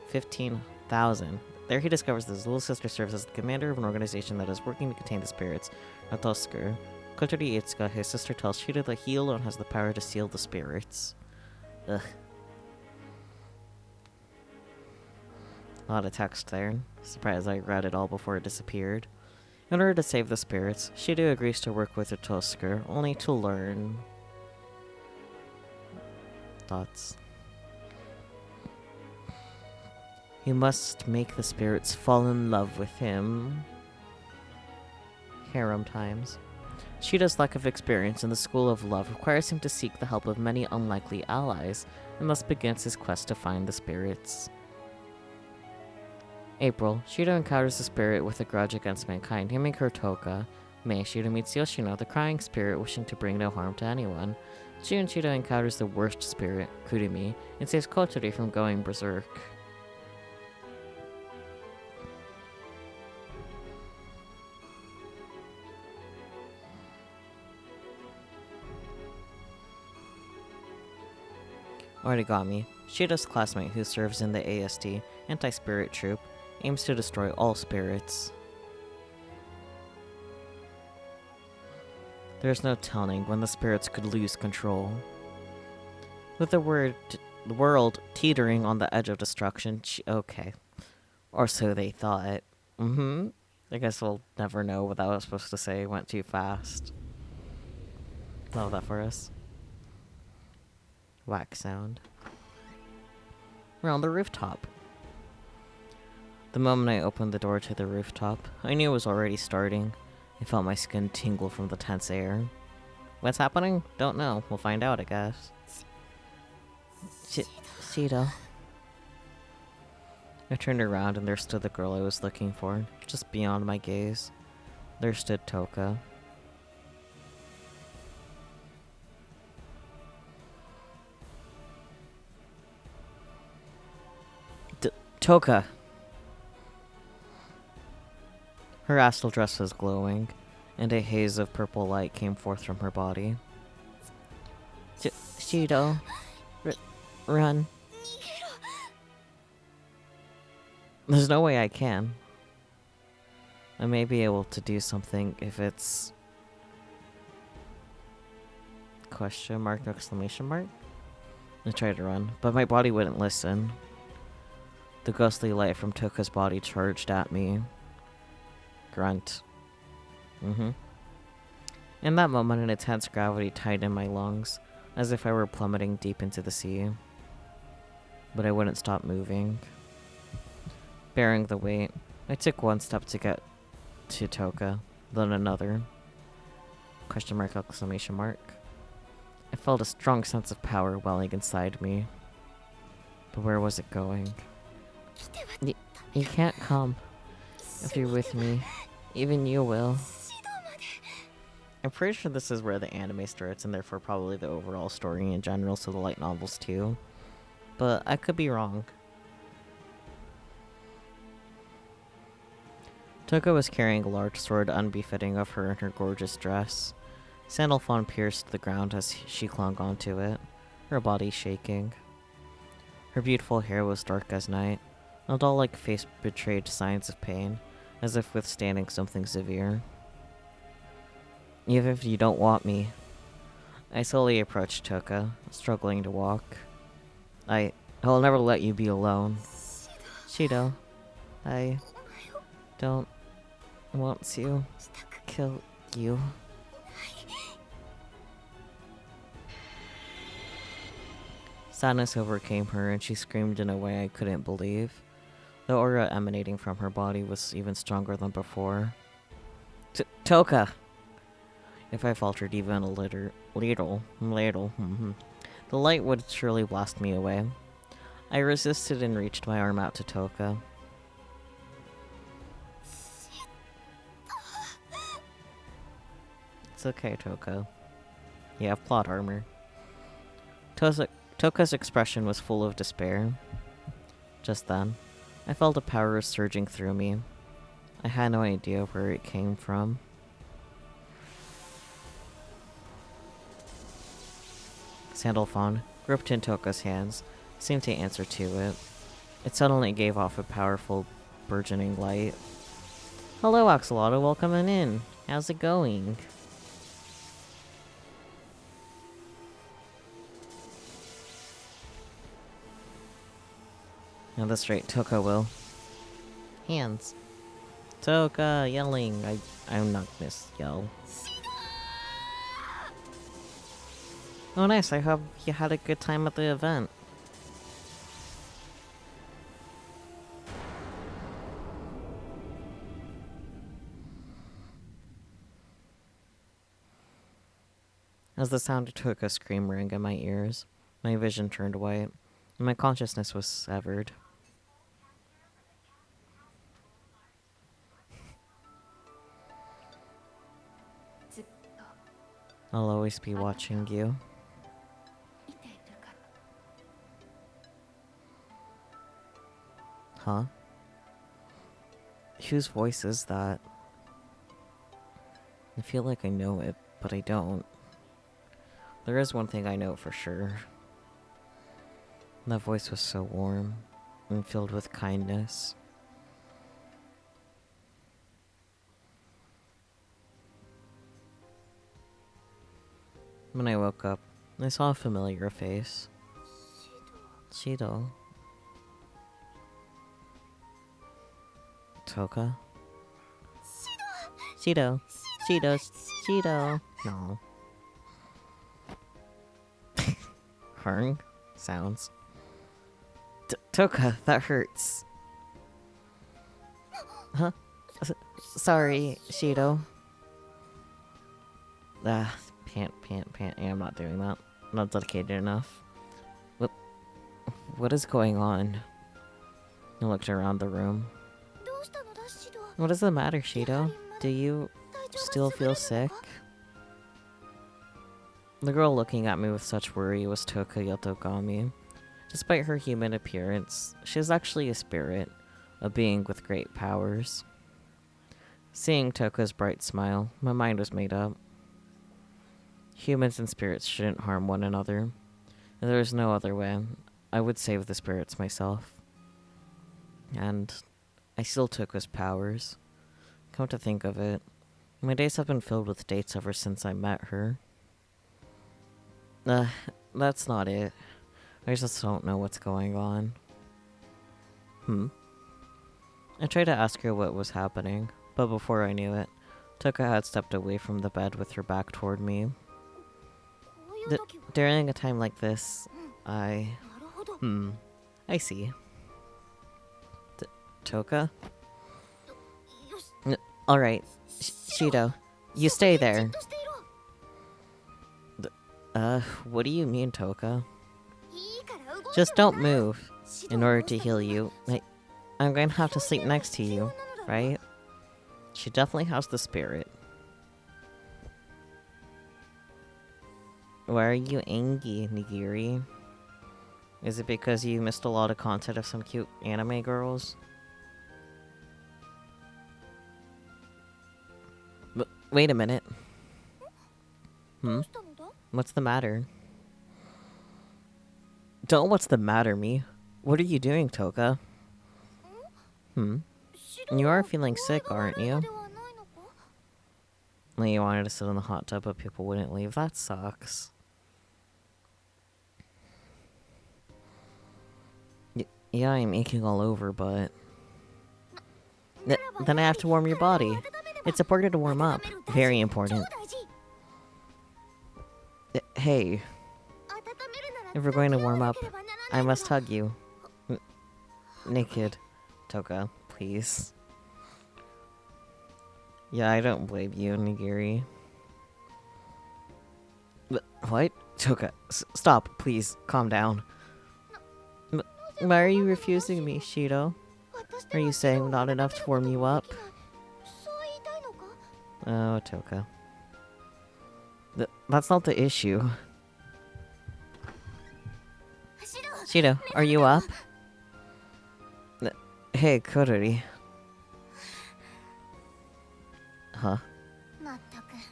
15,000. There he discovers that his little sister serves as the commander of an organization that is working to contain the spirits, Ratosker. Contrary to Itsuka, his sister tells Shido that he alone has the power to seal the spirits. Ugh. A lot of text there. Surprised I read it all before it disappeared. In order to save the spirits, Shido agrees to work with Ratosker, only to learn... Thoughts. He must make the spirits fall in love with him. Harem times. Shido's lack of experience in the School of Love requires him to seek the help of many unlikely allies, and thus begins his quest to find the spirits. April, Shido encounters a spirit with a grudge against mankind, naming her Toka. May, Shido meets Yoshino, the crying spirit wishing to bring no harm to anyone. June, Shido encounters the worst spirit, Kurumi, and saves Kotori from going berserk. Origami, Shido's classmate who serves in the AST, anti-spirit troop, aims to destroy all spirits. There is no telling when the spirits could lose control. With the world teetering on the edge of destruction, okay. Or so they thought. I guess we'll never know what that was supposed to say. Went too fast. Love that for us. Whack sound. We're on the rooftop. The moment I opened the door to the rooftop, I knew it was already starting. I felt my skin tingle from the tense air. What's happening? Don't know. We'll find out, I guess. Shido. I turned around and there stood the girl I was looking for, just beyond my gaze. There stood Toka. Toka! Her astral dress was glowing, and a haze of purple light came forth from her body. Shido. Run. There's no way I can. I may be able to do something if it's... Question mark, exclamation mark? I tried to run, but my body wouldn't listen. The ghostly light from Toka's body charged at me. Grunt. In that moment, an intense gravity tightened my lungs, as if I were plummeting deep into the sea. but I wouldn't stop moving. Bearing the weight, I took one step to get to Toka, then another. Question mark, exclamation mark. I felt a strong sense of power welling inside me. But where was it going? You can't come if you're with me. Even you will. I'm pretty sure this is where the anime starts, and therefore probably the overall story in general, so the light novels too. But I could be wrong. Toka was carrying a large sword unbefitting of her in her gorgeous dress. Sandalphon pierced the ground as she clung onto it, her body shaking. Her beautiful hair was dark as night. A doll-like face betrayed signs of pain, as if withstanding something severe. Even if you don't want me. I slowly approached Toka, struggling to walk. I'll never let you be alone. Shido, I don't want to kill you. Sadness overcame her and she screamed in a way I couldn't believe. The aura emanating from her body was even stronger than before. Toka! If I faltered even a little, the light would surely blast me away. I resisted and reached my arm out to Toka. It's okay, Toka. You have plot armor. Toka's expression was full of despair. Just then, I felt a power surging through me. I had no idea where it came from. Sandalphon, gripped in Toka's hands, seemed to answer to it. It suddenly gave off a powerful, burgeoning light. Hello, Axolotl, welcome in. How's it going? Now that's right, Toka will. Hands. Toka, yelling. I'm not gonna yell. Oh nice, I hope you had a good time at the event. As the sound of Toka's scream rang in my ears, my vision turned white, and my consciousness was severed. I'll always be watching you. Huh? Whose voice is that? I feel like I know it, but I don't. There is one thing I know for sure. That voice was so warm and filled with kindness. When I woke up, I saw a familiar face. Shido. Toka? Shido. Shido. Shido. No. Hung? Sounds. Toka, that hurts. Huh? Sorry, Shido. Pant. Yeah, I'm not doing that. I'm not dedicated enough. What is going on? I looked around the room. What does the matter, Shido? Do you still feel sick? The girl looking at me with such worry was Toka Yotogami. Despite her human appearance, she is actually a spirit, a being with great powers. Seeing Toka's bright smile, my mind was made up. Humans and spirits shouldn't harm one another. If there is no other way, I would save the spirits myself. And I still took his powers. Come to think of it, my days have been filled with dates ever since I met her. That's not it. I just don't know what's going on. I tried to ask her what was happening, but before I knew it, Toka had stepped away from the bed with her back toward me. During a time like this, I I see. Toka? Alright, Shido, you stay there. What do you mean, Toka? Just don't move, in order to heal you. I'm going to have to sleep next to you, right? She definitely has the spirit. Why are you angry, Nigiri? Is it because you missed a lot of content of some cute anime girls? Wait a minute. What's the matter? Don't what's the matter, me. What are you doing, Toka? You are feeling sick, aren't you? Well, you wanted to sit in the hot tub, but people wouldn't leave. That sucks. Yeah, I'm aching all over, but... Then I have to warm your body. It's important to warm up. Very important. Hey. If we're going to warm up, I must hug you. Naked. Toka, please. Yeah, I don't blame you, Nigiri. What? Toka, stop, please. Calm down. Why are you refusing me, Shido? Are you saying not enough to warm you up? Oh, Toka. That's not the issue. Shido, are you up? Hey, Korori. Huh?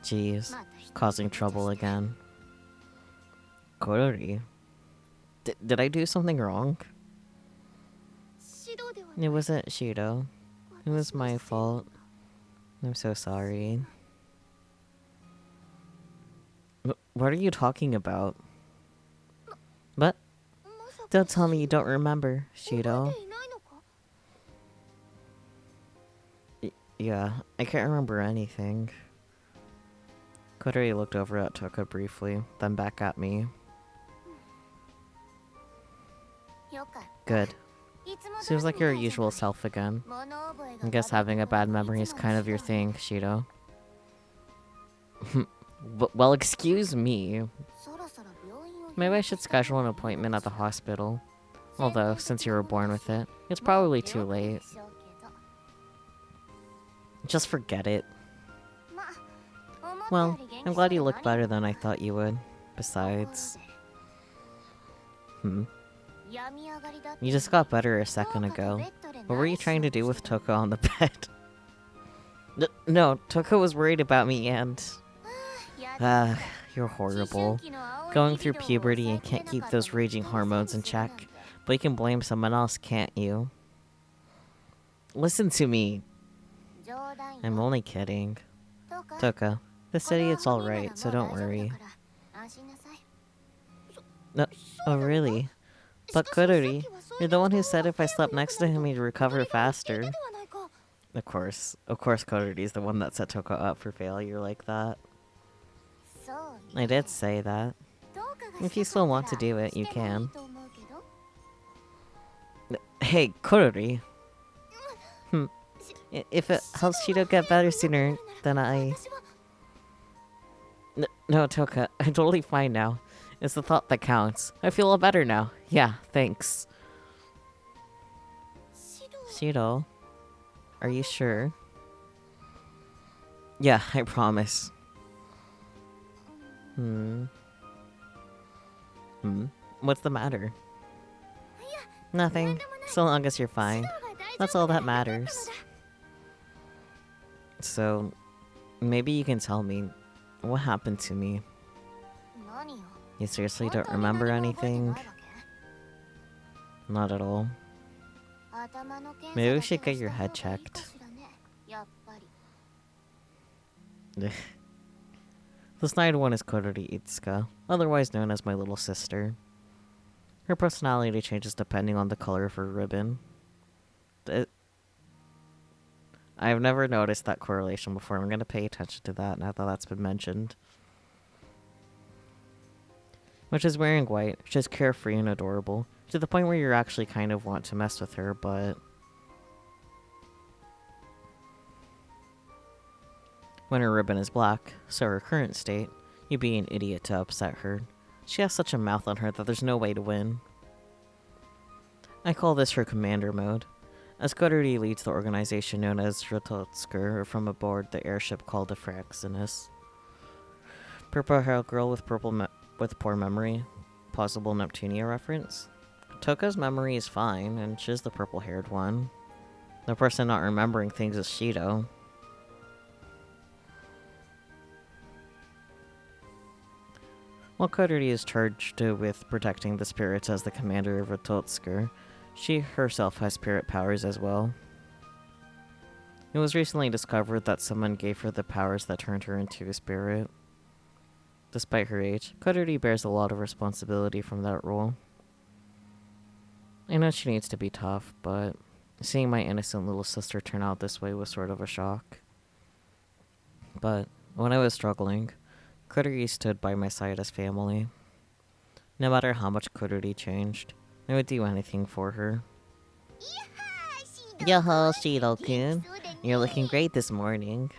Jeez. Causing trouble again. Korori? Did I do something wrong? It wasn't Shido. It was my fault. I'm so sorry. What are you talking about? What? Don't tell me you don't remember, Shido. Yeah, I can't remember anything. Kodori looked over at Toka briefly, then back at me. Good. Seems like your usual self again. I guess having a bad memory is kind of your thing, Shido. Well, excuse me. Maybe I should schedule an appointment at the hospital. Although, since you were born with it, it's probably too late. Just forget it. Well, I'm glad you look better than I thought you would. Besides... You just got better a second ago. What were you trying to do with Toka on the bed? No, Toka was worried about me and... you're horrible. Going through puberty and can't keep those raging hormones in check. But you can blame someone else, can't you? Listen to me. I'm only kidding. Toka, the city is alright, so don't worry. No, oh really? But Kodori, you're the one who said if I slept next to him he'd recover faster. Of course Kodori's the one that set Toka up for failure like that. I did say that. If you still want to do it, you can. Hey, Kodori! If it helps Shido get better sooner, then No, Toka, I'm totally fine now. It's the thought that counts. I feel a lot better now. Yeah, thanks. Shido? Are you sure? Yeah, I promise. What's the matter? Nothing. So long as you're fine. That's all that matters. So, maybe you can tell me, what happened to me? You seriously don't remember anything? Not at all. Maybe we should get your head checked. This night one is Kodori Itsuka, otherwise known as my little sister. Her personality changes depending on the color of her ribbon. I've never noticed that correlation before. I'm gonna pay attention to that now that that's been mentioned. When she's wearing white, she's carefree and adorable. To the point where you actually kind of want to mess with her, but... When her ribbon is black, so her current state, you'd be an idiot to upset her. She has such a mouth on her that there's no way to win. I call this her commander mode, as Kodori leads the organization known as Rototsuker from aboard the airship called the Fraxinus. Purple-haired girl with with poor memory. Possible Neptunia reference. Toka's memory is fine, and she's the purple-haired one. The person not remembering things is Shido. While Kodori is charged with protecting the spirits as the commander of Rototsuker, she herself has spirit powers as well. It was recently discovered that someone gave her the powers that turned her into a spirit. Despite her age, Kodori bears a lot of responsibility from that role. I know she needs to be tough, but seeing my innocent little sister turn out this way was sort of a shock. But when I was struggling, Kodori stood by my side as family. No matter how much Kodori changed, I would do anything for her. Yoho, Shido-kun. You're looking great this morning.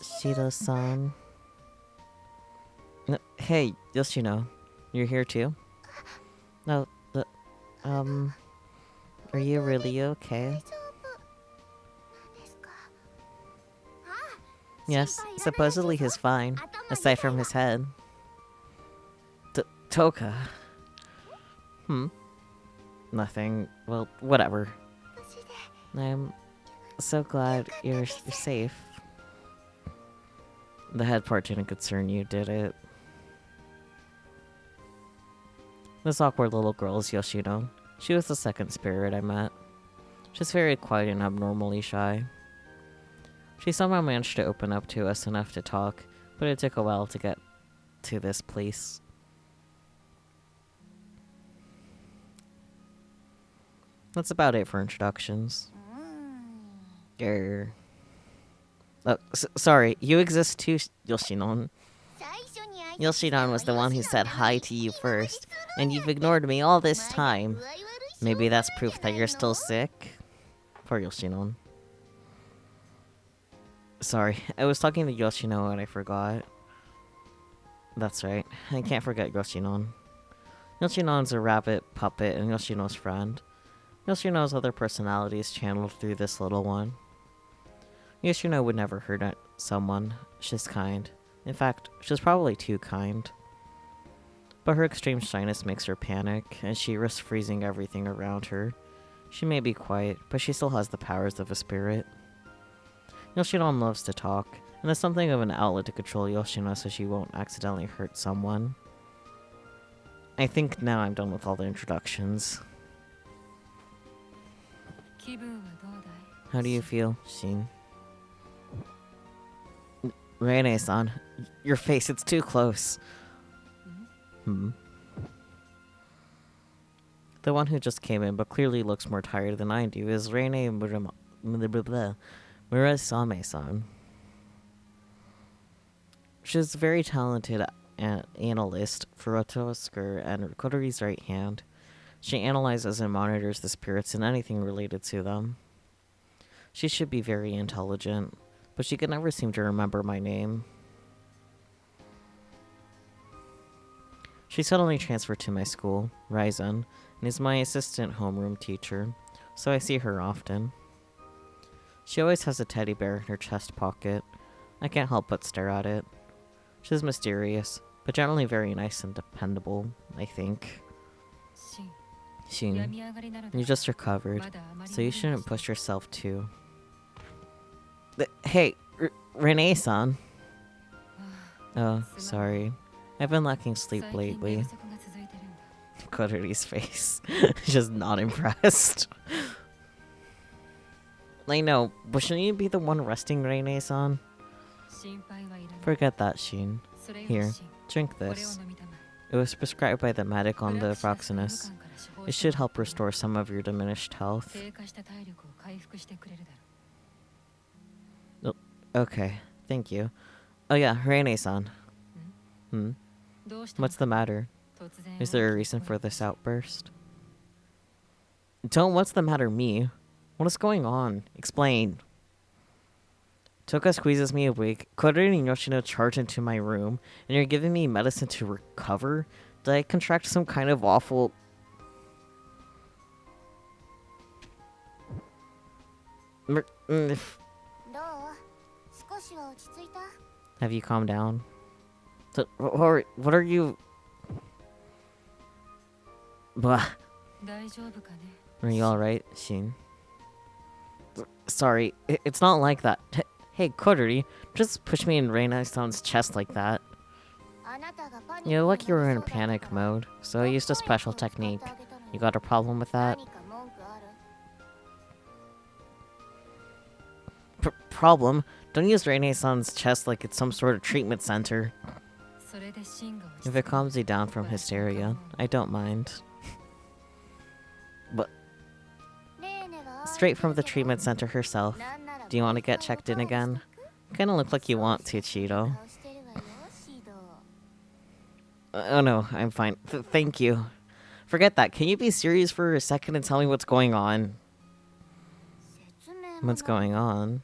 Shido-san. No, hey, Yoshino. You're here too? No, are you really okay? Yes, supposedly he's fine, aside from his head. Toka. Nothing. Well, whatever. I'm so glad you're safe. The head part didn't concern you, did it? This awkward little girl is Yoshino. She was the second spirit I met. She's very quiet and abnormally shy. She somehow managed to open up to us enough to talk, but it took a while to get to this place. That's about it for introductions. Oh, sorry, you exist too, Yoshinon. Yoshinon was the one who said hi to you first, and you've ignored me all this time. Maybe that's proof that you're still sick? Poor Yoshinon. Sorry, I was talking to Yoshino and I forgot. That's right, I can't forget Yoshinon. Yoshinon's a rabbit puppet and Yoshino's friend. Yoshino's other personalities channeled through this little one. Yoshino would never hurt someone. She's kind. In fact, she's probably too kind. But her extreme shyness makes her panic, and she risks freezing everything around her. She may be quiet, but she still has the powers of a spirit. Yoshino loves to talk, and there's something of an outlet to control Yoshino so she won't accidentally hurt someone. I think now I'm done with all the introductions. How do you feel, Shin? Rinne-san, your face, it's too close. The one who just came in but clearly looks more tired than I do is Rinne Murasame-san. She's a very talented analyst for Rototsuker and Kodori's right hand. She analyzes and monitors the spirits and anything related to them. She should be very intelligent, but she could never seem to remember my name. She suddenly transferred to my school, Ryzen, and is my assistant homeroom teacher, so I see her often. She always has a teddy bear in her chest pocket. I can't help but stare at it. She's mysterious, but generally very nice and dependable, I think. Shin, you just recovered, so you shouldn't push yourself too. Hey, Rinne-san. Oh, sorry. I've been lacking sleep lately. Kodori's face. Just not impressed. I know, but shouldn't you be the one resting, Rinne-san? Forget that, Shin. Here, drink this. It was prescribed by the medic on the Fraxinus. It should help restore some of your diminished health. Oh, okay, thank you. Oh yeah, Rinne-san. What's the matter? Is there a reason for this outburst? Don't what's the matter, me? What is going on? Explain. Toka squeezes me awake. Kodori and Yoshino charge into my room, and you're giving me medicine to recover? Did I contract some kind of awful... Have you calmed down? So, what are you... Blah. Are you alright, Shin? Sorry, it's not like that. Hey, Kodori, just push me in Rinne-san's chest like that. You look like you were in panic mode, so I used a special technique. You got a problem with that? Problem? Don't use Rinne-san's chest like it's some sort of treatment center. If it calms you down from hysteria, I don't mind. But straight from the treatment center herself. Do you want to get checked in again? Kinda look like you want to, Cheeto. Oh no, I'm fine. Thank you. Forget that. Can you be serious for a second and tell me what's going on? What's going on?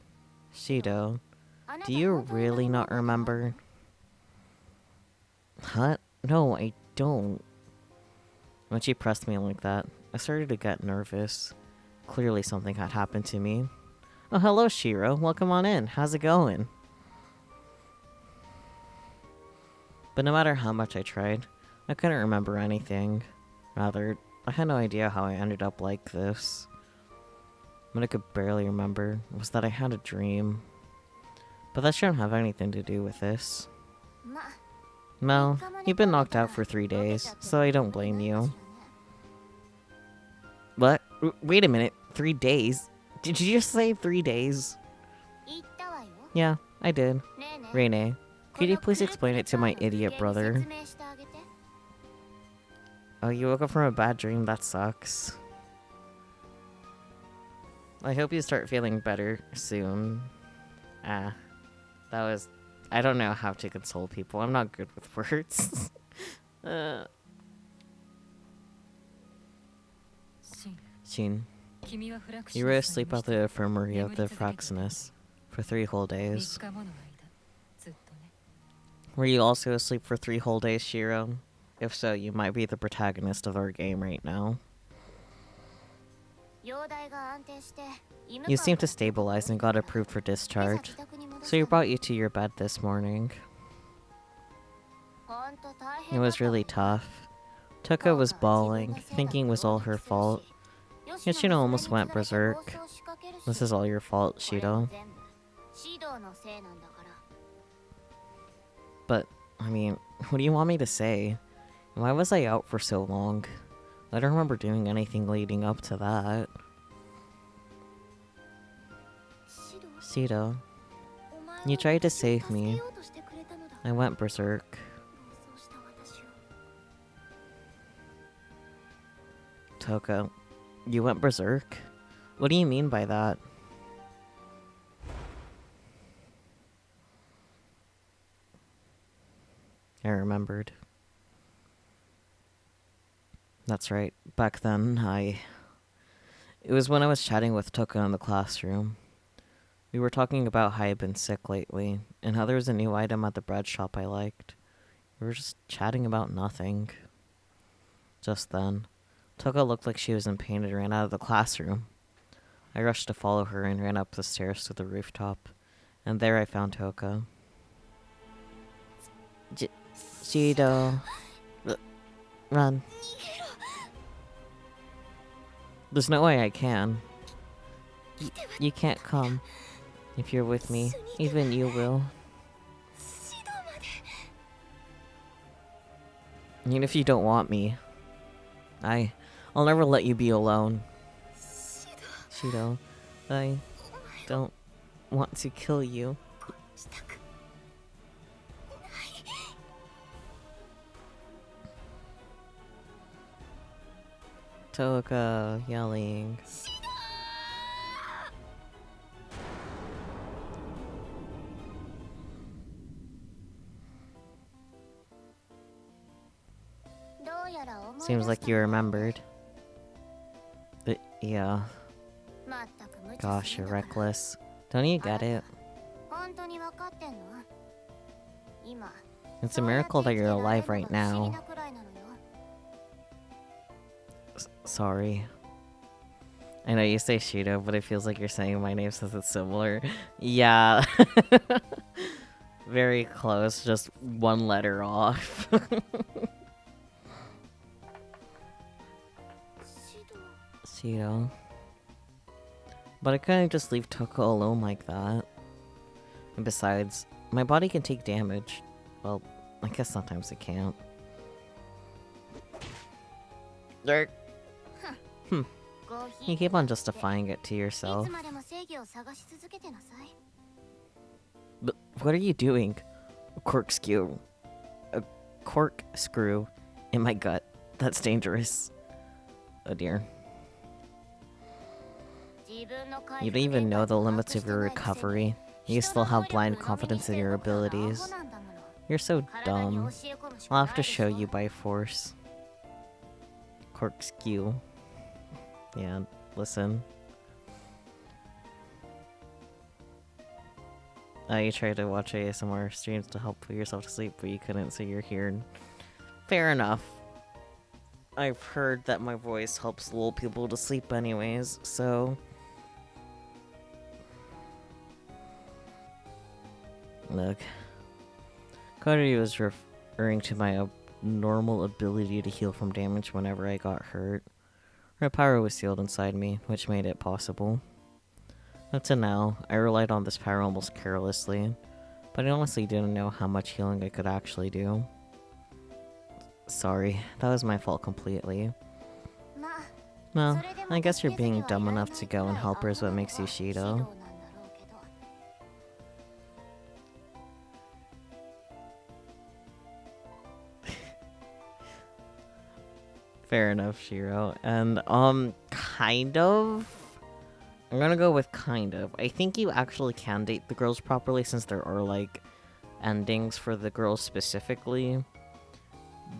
Shido, do you really not remember? Huh? No, I don't. When she pressed me like that, I started to get nervous. Clearly something had happened to me. Oh, hello, Shiro. Welcome on in. How's it going? But no matter how much I tried, I couldn't remember anything. Rather, I had no idea how I ended up like this. What I could barely remember was that I had a dream. But that shouldn't have anything to do with this. Well, you've been knocked out for 3 days, so I don't blame you. What? Wait a minute. 3 days? Did you just say 3 days? Yeah, I did. Rinne, could you please explain it to my idiot brother? Oh, you woke up from a bad dream? That sucks. I hope you start feeling better soon. That was... I don't know how to console people. I'm not good with words. Shin, you were asleep at the infirmary of the Fraxinus for 3 whole days. Were you also asleep for 3 whole days, Shiro? If so, you might be the protagonist of our game right now. You seem to stabilize and got approved for discharge, so we brought you to your bed this morning. It was really tough. Tuka was bawling, thinking it was all her fault. Yoshino almost went berserk. This is all your fault, Shido. But, I mean, what do you want me to say? Why was I out for so long? I don't remember doing anything leading up to that. Shido, you tried to save me. I went berserk. Toka, you went berserk? What do you mean by that? I remembered. That's right. Back then, it was when I was chatting with Toka in the classroom. We were talking about how I'd been sick lately, and how there was a new item at the bread shop I liked. We were just chatting about nothing. Just then, Toka looked like she was in pain and ran out of the classroom. I rushed to follow her and ran up the stairs to the rooftop, and there I found Toka. Shido. Run. There's no way I can. You can't come. If you're with me, even you will. Even if you don't want me. I'll never let you be alone. Shido, I don't want to kill you. Toka yelling. Seems like you remembered. But yeah. Gosh, you're reckless. Don't you get it? It's a miracle that you're alive right now. Sorry. I know you say Shido, but it feels like you're saying my name since it's similar. Yeah. Very close, just one letter off. Shido. But I couldn't just leave Toko alone like that. And besides, my body can take damage. Well, I guess sometimes it can't. Dirt. You keep on justifying it to yourself. But what are you doing? A corkscrew. A corkscrew in my gut. That's dangerous. Oh dear. You don't even know the limits of your recovery. You still have blind confidence in your abilities. You're so dumb. I'll have to show you by force. Corkscrew. Yeah, listen. You tried to watch ASMR streams to help put yourself to sleep, but you couldn't, so you're here. Fair enough. I've heard that my voice helps lull people to sleep anyways, so... Look. Cody was referring to my abnormal ability to heal from damage whenever I got hurt. Her power was sealed inside me, which made it possible. Up to now, I relied on this power almost carelessly, but I honestly didn't know how much healing I could actually do. Sorry, that was my fault completely. Well, I guess you're being dumb enough to go and help her is what makes you Shido. Fair enough, Shiro. And, kind of? I'm gonna go with kind of. I think you actually can date the girls properly since there are, like, endings for the girls specifically.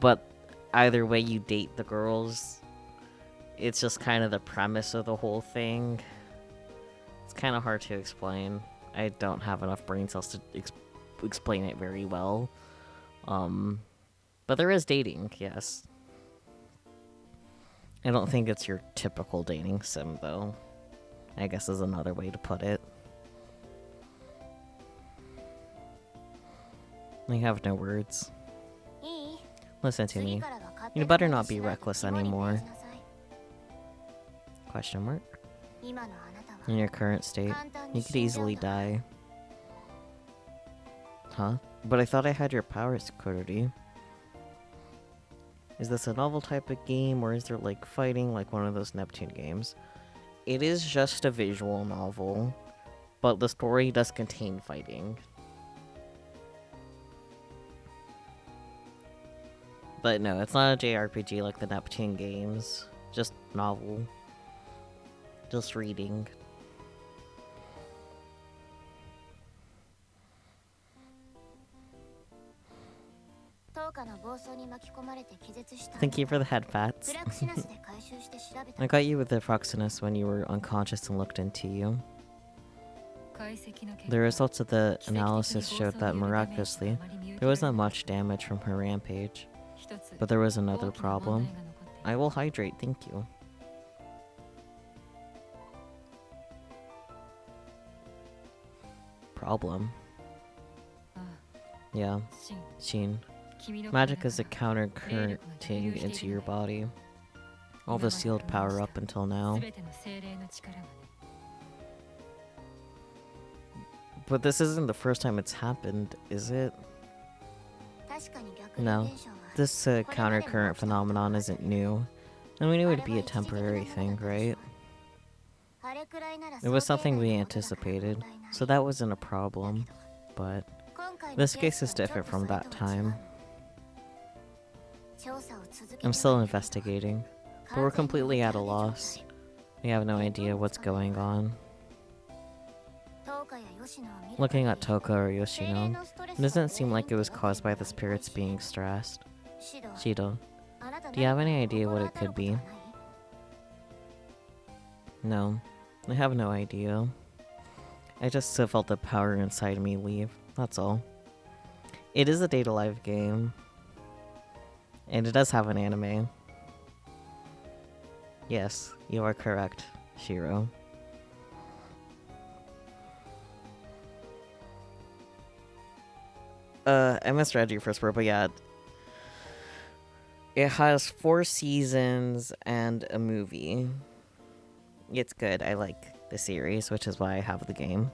But either way you date the girls, it's just kind of the premise of the whole thing. It's kind of hard to explain. I don't have enough brain cells to explain it very well. But there is dating, yes. I don't think it's your typical dating sim, though. I guess is another way to put it. I have no words. Listen to me. You better not be reckless anymore. Question mark? In your current state, you could easily die. Huh? But I thought I had your powers, Kurori. Is this a novel type of game, or is there, like, fighting, like one of those Neptune games? It is just a visual novel, but the story does contain fighting. But no, it's not a JRPG like the Neptune games. Just novel. Just reading. Thank you for the head pats. I got you with the Proxinus when you were unconscious and looked into you. The results of the analysis showed that miraculously, there wasn't much damage from her rampage. But there was another problem. I will hydrate, thank you. Problem? Yeah, Shin. Magic is a counter-currenting into your body. All the sealed power up until now. But this isn't the first time it's happened, is it? No. This counter-current phenomenon isn't new. And we knew it would be a temporary thing, right? It was something we anticipated, so that wasn't a problem. But this case is different from that time. I'm still investigating, but we're completely at a loss. We have no idea what's going on. Looking at Toka or Yoshino, it doesn't seem like it was caused by the spirits being stressed. Shido, Do you have any idea what it could be? No, I have no idea. I just felt the power inside me leave, that's all. It is a Date A Live game. And it does have an anime. Yes, you are correct, Shiro. I misread your first word, but yeah. It has 4 seasons and a movie. It's good. I like the series, which is why I have the game.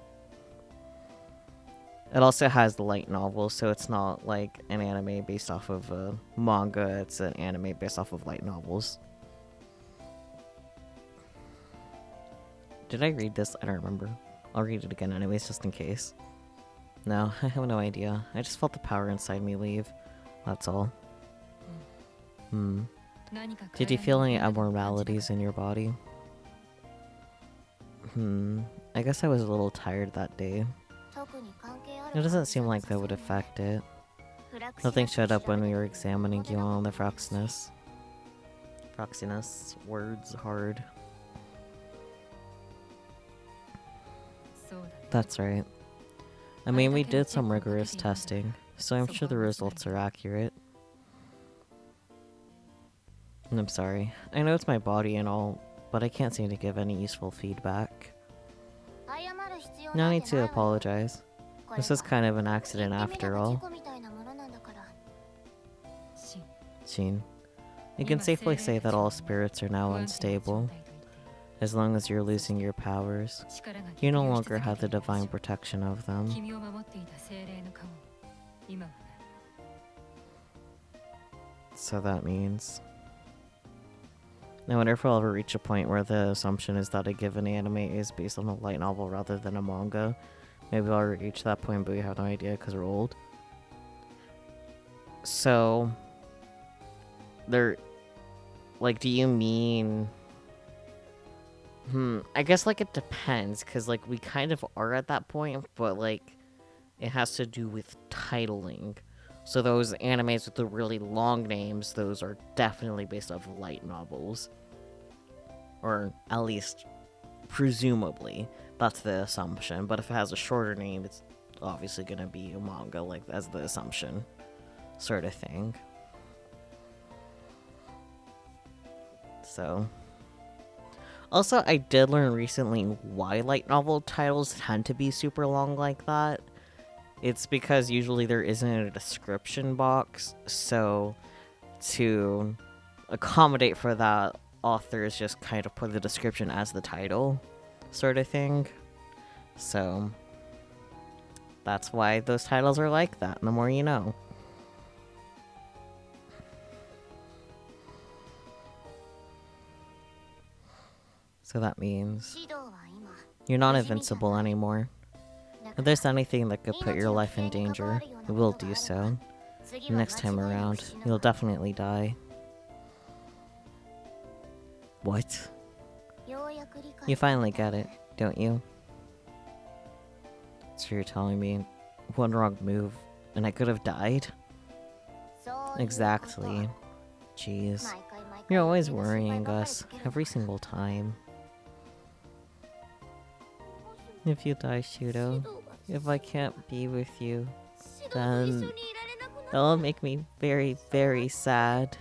It also has the light novel, so it's not like an anime based off of a manga. It's an anime based off of light novels. Did I read this? I don't remember. I'll read it again anyways, just in case. No, I have no idea. I just felt the power inside me leave. That's all. Did you feel any abnormalities in your body? I guess I was a little tired that day. It doesn't seem like that would affect it. Nothing showed up when we were examining you on the Froxinus. Froxinus, words hard. That's right. I mean, we did some rigorous testing, so I'm sure the results are accurate. I'm sorry. I know it's my body and all, but I can't seem to give any useful feedback. No need to apologize. This is kind of an accident after all. Shin, you can safely say that all spirits are now unstable. As long as you're losing your powers, you no longer have the divine protection of them. So that means... I wonder if we'll ever reach a point where the assumption is that a given anime is based on a light novel rather than a manga. Maybe I'll reach that point, but we have no idea because we're old. So... There... Like, do you mean... I guess, like, it depends, because, like, we kind of are at that point, but, like, it has to do with titling. So those animes with the really long names, those are definitely based off of light novels. Or, at least, presumably, that's the assumption. But if it has a shorter name, it's obviously gonna be a manga, like, as the assumption sort of thing. So... Also, I did learn recently why light novel titles tend to be super long like that. It's because usually there isn't a description box, so to accommodate for that, authors just kind of put the description as the title, sort of thing. So, that's why those titles are like that, the more you know. So that means you're not invincible anymore. If there's anything that could put your life in danger, it will do so. Next time around, you'll definitely die. What? You finally get it, don't you? So you're telling me one wrong move and I could have died? Exactly. Jeez. You're always worrying us, every single time. If you die, Shudo, if I can't be with you, then that'll make me very, very sad.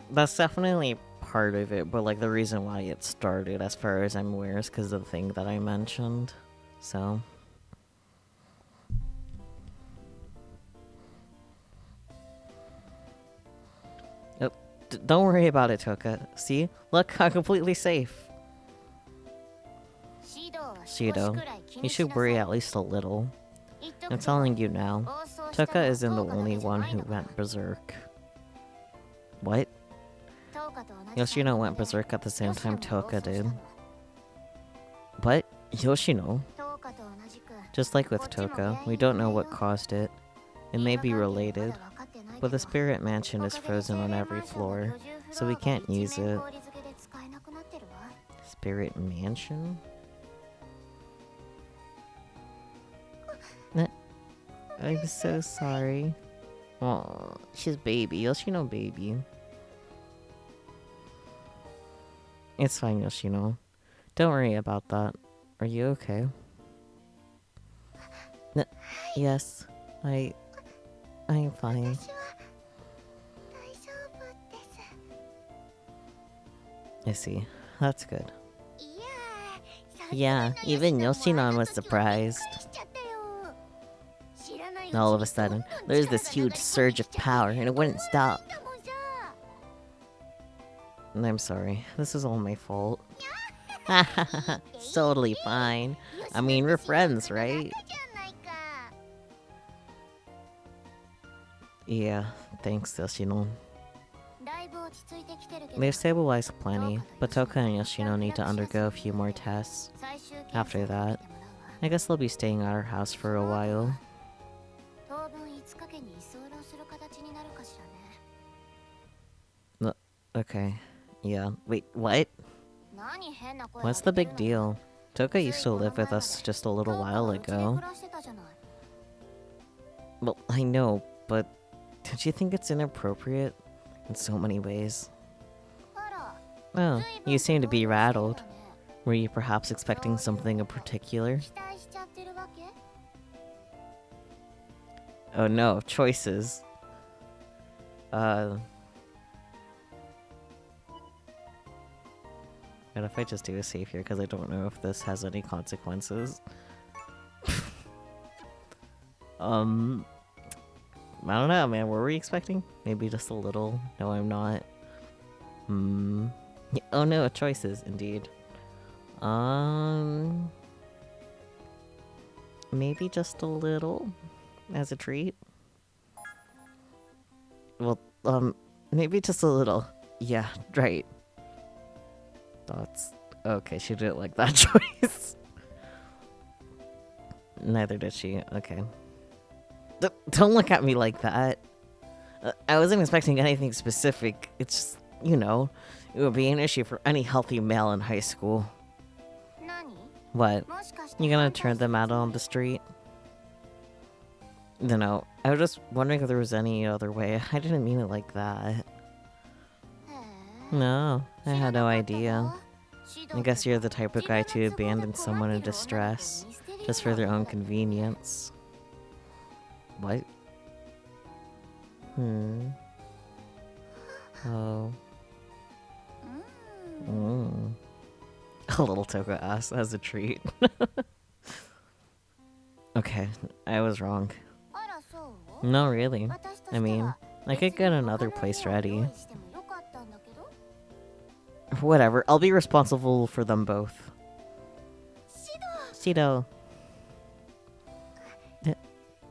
That's definitely part of it, but like the reason why it started, as far as I'm aware, is because of the thing that I mentioned. So... Don't worry about it, Toka. See? Look, I'm completely safe. Shido, you should worry at least a little. I'm telling you now, Toka isn't the only one who went berserk. What? Yoshino went berserk at the same time Toka did. What? Yoshino? Just like with Toka, we don't know what caused it. It may be related, but the spirit mansion is frozen on every floor, so we can't use it. Spirit mansion? Eh, I'm so sorry. Oh, she's baby. Yoshino baby. It's fine, Yoshino. Don't worry about that. Are you okay? Yes. I'm fine. I see. That's good. Yeah, even Yoshinon was surprised. All of a sudden, there's this huge surge of power, and it wouldn't stop. I'm sorry. This is all my fault. It's totally fine. I mean, we're friends, right? Yeah, thanks, Yoshino. They've stabilized plenty, but Toka and Yoshino need to undergo a few more tests. After that, I guess they'll be staying at our house for a while. Okay. Yeah. Wait, what? What's the big deal? Toka used to live with us just a little while ago. Well, I know, but don't you think it's inappropriate? In so many ways. Oh, you seem to be rattled. Were you perhaps expecting something in particular? Oh no, choices. What if I just do a save here, because I don't know if this has any consequences. I don't know, man. What were we expecting? Maybe just a little. No, I'm not. Yeah, oh no, choices, indeed. Maybe just a little, as a treat. Well, maybe just a little. Yeah, right. Thoughts. Okay, she didn't like that choice. Neither did she. Okay. Don't look at me like that. I wasn't expecting anything specific. It's just, you know, it would be an issue for any healthy male in high school. What? You gonna turn them out on the street? No, I was just wondering if there was any other way. I didn't mean it like that. No, I had no idea. I guess you're the type of guy to abandon someone in distress, just for their own convenience. What? Oh. A little Toka ass as a treat. Okay, I was wrong. No, really. I mean, I could get another place ready. Whatever, I'll be responsible for them both. Shido.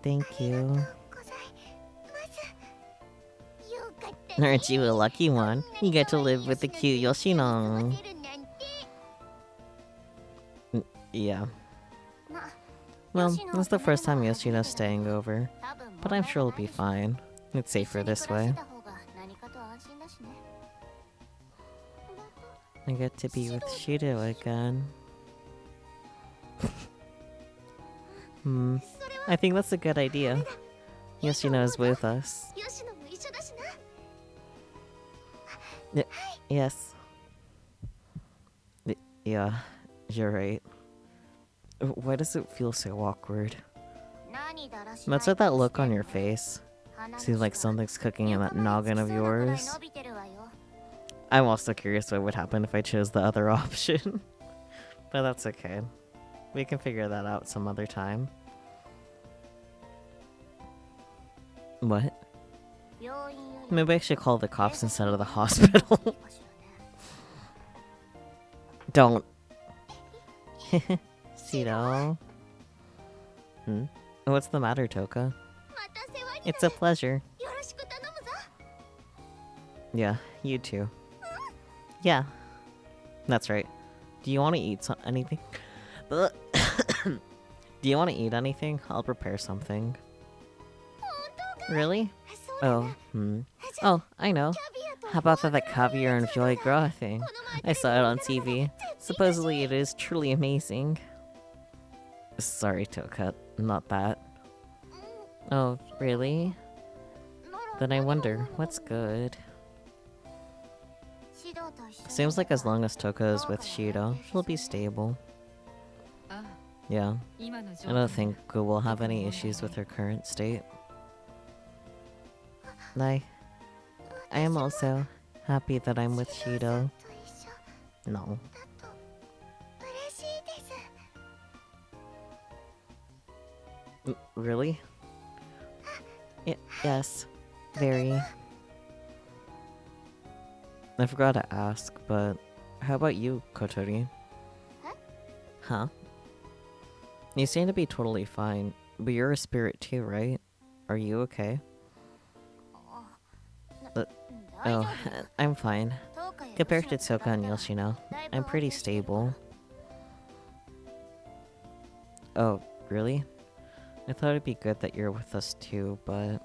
Thank you. Aren't you a lucky one? You get to live with the cute Yoshino. Yeah. Well, it's the first time Yoshino's staying over, but I'm sure it'll be fine. It's safer this way. I get to be with Shido again. I think that's a good idea. Yoshino is with us. Yes. Yeah, you're right. Why does it feel so awkward? What's with that look on your face? Seems like something's cooking in that noggin of yours. I'm also curious what would happen if I chose the other option. But that's okay. We can figure that out some other time. What? Maybe I should call the cops instead of the hospital. Don't. Shido. What's the matter, Toka? It's a pleasure. Yeah, you too. Yeah. That's right. Do you want to eat anything? Do you want to eat anything? I'll prepare something. Really? Oh, Oh, I know. How about that caviar and foie gras thing? I saw it on TV. Supposedly it is truly amazing. Sorry, Toka, not that. Oh, really? Then I wonder, what's good? Seems like as long as Toka is with Shido, she'll be stable. Yeah. I don't think we'll have any issues with her current state. I am also happy that I'm with Shido. No. Really? Yes. Very. I forgot to ask, but how about you, Kotori? Huh? You seem to be totally fine, but you're a spirit too, right? Are you okay? Oh, I'm fine. Compared to Tsoka and Yoshino, I'm pretty stable. Oh, really? I thought it'd be good that you're with us too, but...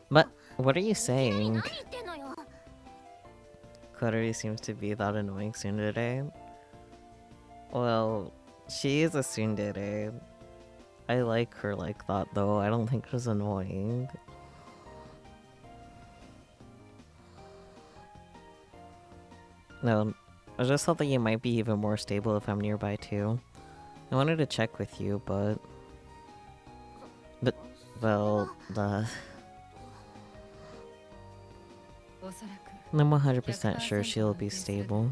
But, what are you saying? Kotori seems to be that annoying tsundere. Well, she is a tsundere. I like her like that though, I don't think she's annoying. No, I just thought that you might be even more stable if I'm nearby too. I wanted to check with you, but... well, I'm 100% sure she'll be stable.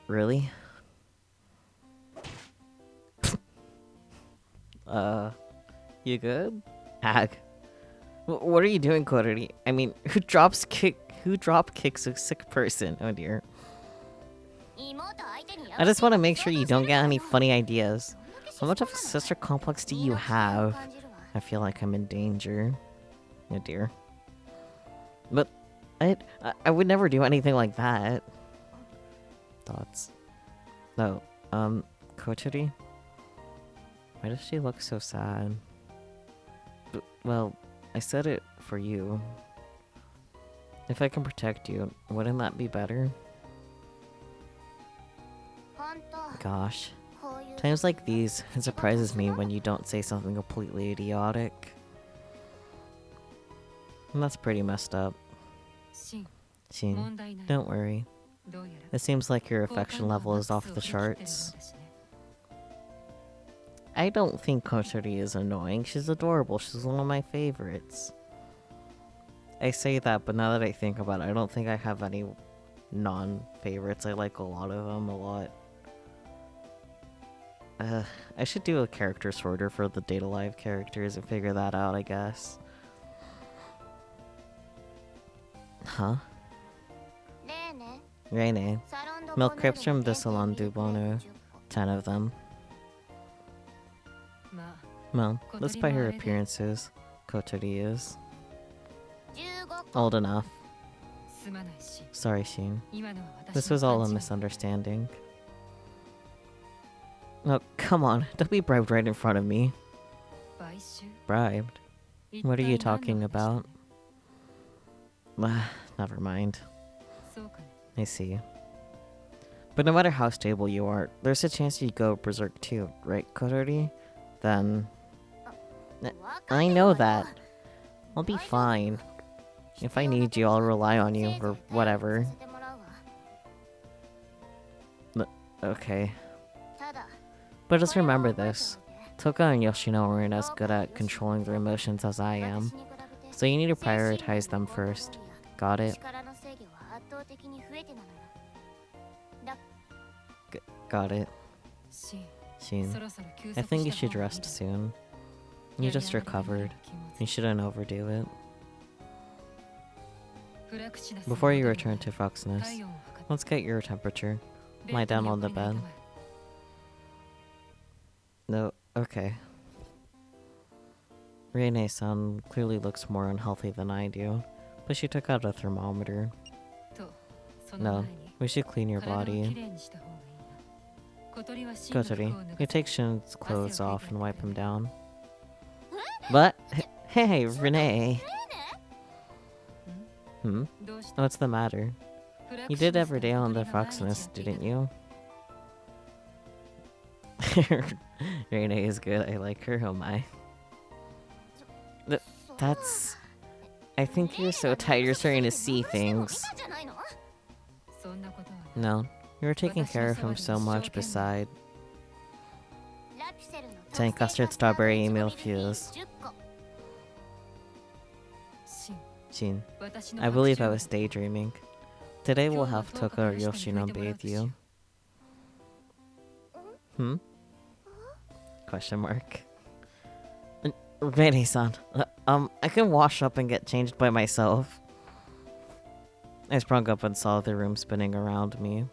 Really? You good? Hag. What are you doing, Kotori? I mean, who drop kicks a sick person? Oh dear. I just want to make sure you don't get any funny ideas. How much of a sister complex do you have? I feel like I'm in danger. Oh dear. But I would never do anything like that. Thoughts? No. Kotori? Why does she look so sad? Well, I said it for you. If I can protect you, wouldn't that be better? Gosh. Times like these, it surprises me when you don't say something completely idiotic. And that's pretty messed up. Shin, don't worry. It seems like your affection level is off the charts. I don't think Kotori is annoying. She's adorable. She's one of my favorites. I say that, but now that I think about it, I don't think I have any non-favorites. I like a lot of them a lot. I should do a character sorter for the Data Live characters and figure that out, I guess. Huh? Rinne. Milk crepes from the Salon du Bonheur. 10 of them. Well, just by her appearances, Kotori is old enough. Sorry, Shin. This was all a misunderstanding. Oh, come on. Don't be bribed right in front of me. Bribed? What are you talking about? Never mind. I see. But no matter how stable you are, there's a chance you go berserk too, right, Kotori? Then... I know that. I'll be fine. If I need you, I'll rely on you, or whatever. Okay. But just remember this. Toka and Yoshino aren't as good at controlling their emotions as I am. So you need to prioritize them first. Got it? Got it. Shin, I think you should rest soon. You just recovered. You shouldn't overdo it. Before you return to Foxness, let's get your temperature. Lie down on the bed. No, okay. Rinne-san clearly looks more unhealthy than I do, but she took out a thermometer. No, we should clean your body. Kotori, you take Shin's clothes off and wipe him down. But, hey, Rinne! What's the matter? You did every day on the Foxness, didn't you? Rinne is good, I like her, oh my. That's... I think you're so tired you're starting to see things. No, you were taking care of him so much beside. Saying custard, strawberry, email fuse. Shin, I believe I was daydreaming. Today we'll have Toka or Yoshino bathe you. Hmm? Question mark. Rinne-san, I can wash up and get changed by myself. I sprung up and saw the room spinning around me.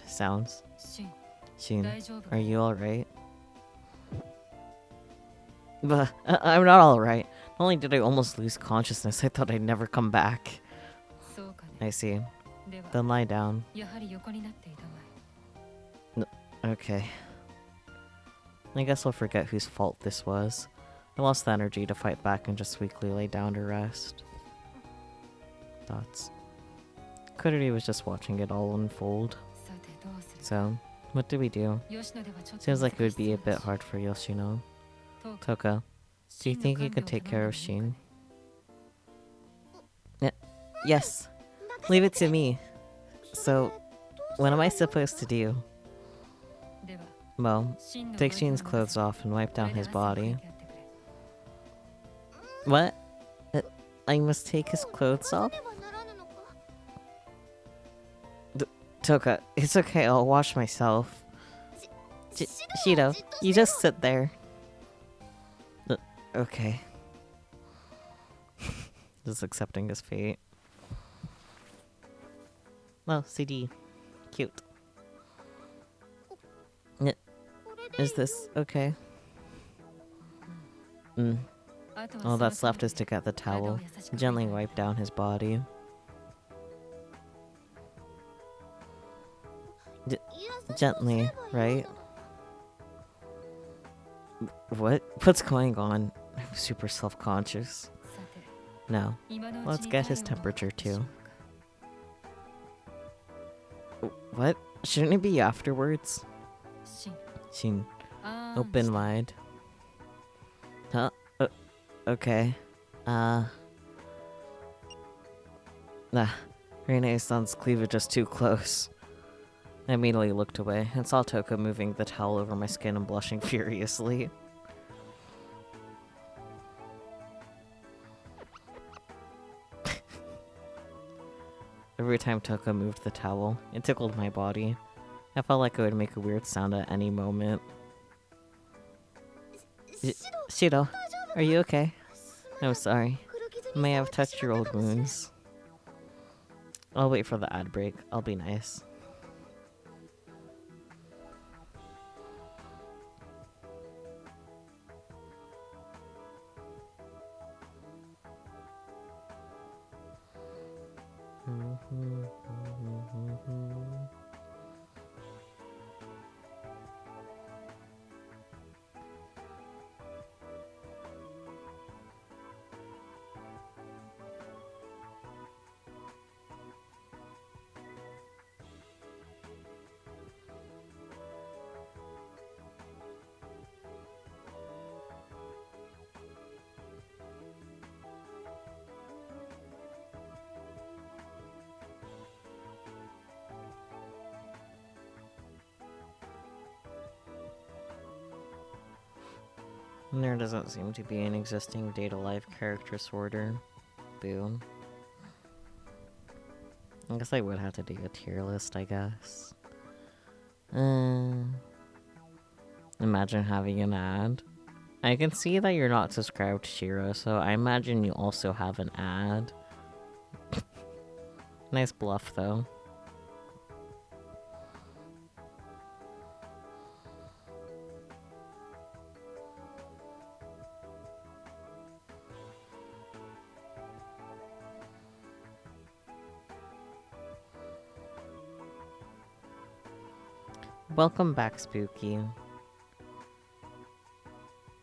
Sounds. Shin, are you alright? I'm not alright. Not only did I almost lose consciousness, I thought I'd never come back. I see. Then lie down. Okay. I guess I'll forget whose fault this was. I lost the energy to fight back and just weakly lay down to rest. Thoughts. Kuriri was just watching it all unfold. So, what do we do? Seems like it would be a bit hard for Yoshino. Toka, do you think you could take care of Shin? Yes. Leave it to me. So, what am I supposed to do? Well, take Shin's clothes off and wipe down his body. What? I must take his clothes off? Toka, it's okay, I'll wash myself. Shido, you just sit there. Okay. Just accepting his fate. Well, CD. Cute. Is this okay? All that's left is to get the towel, gently wipe down his body. Gently, right? What's going on? I'm super self-conscious. No. Let's get his temperature too. What? Shouldn't it be afterwards? Shin. Open wide. Huh? Okay. Rinne-san's cleavage is too close. I immediately looked away and saw Toka moving the towel over my skin and blushing furiously. Every time Toka moved the towel, it tickled my body. I felt like it would make a weird sound at any moment. Shido, are you okay? I'm sorry. I may have touched your old wounds. I'll wait for the ad break. I'll be nice. There doesn't seem to be an existing Data Life character sorter. Boo. I guess I would have to do a tier list, I guess. Imagine having an ad. I can see that you're not subscribed to Shiro, so I imagine you also have an ad. Nice bluff, though. Welcome back, Spooky.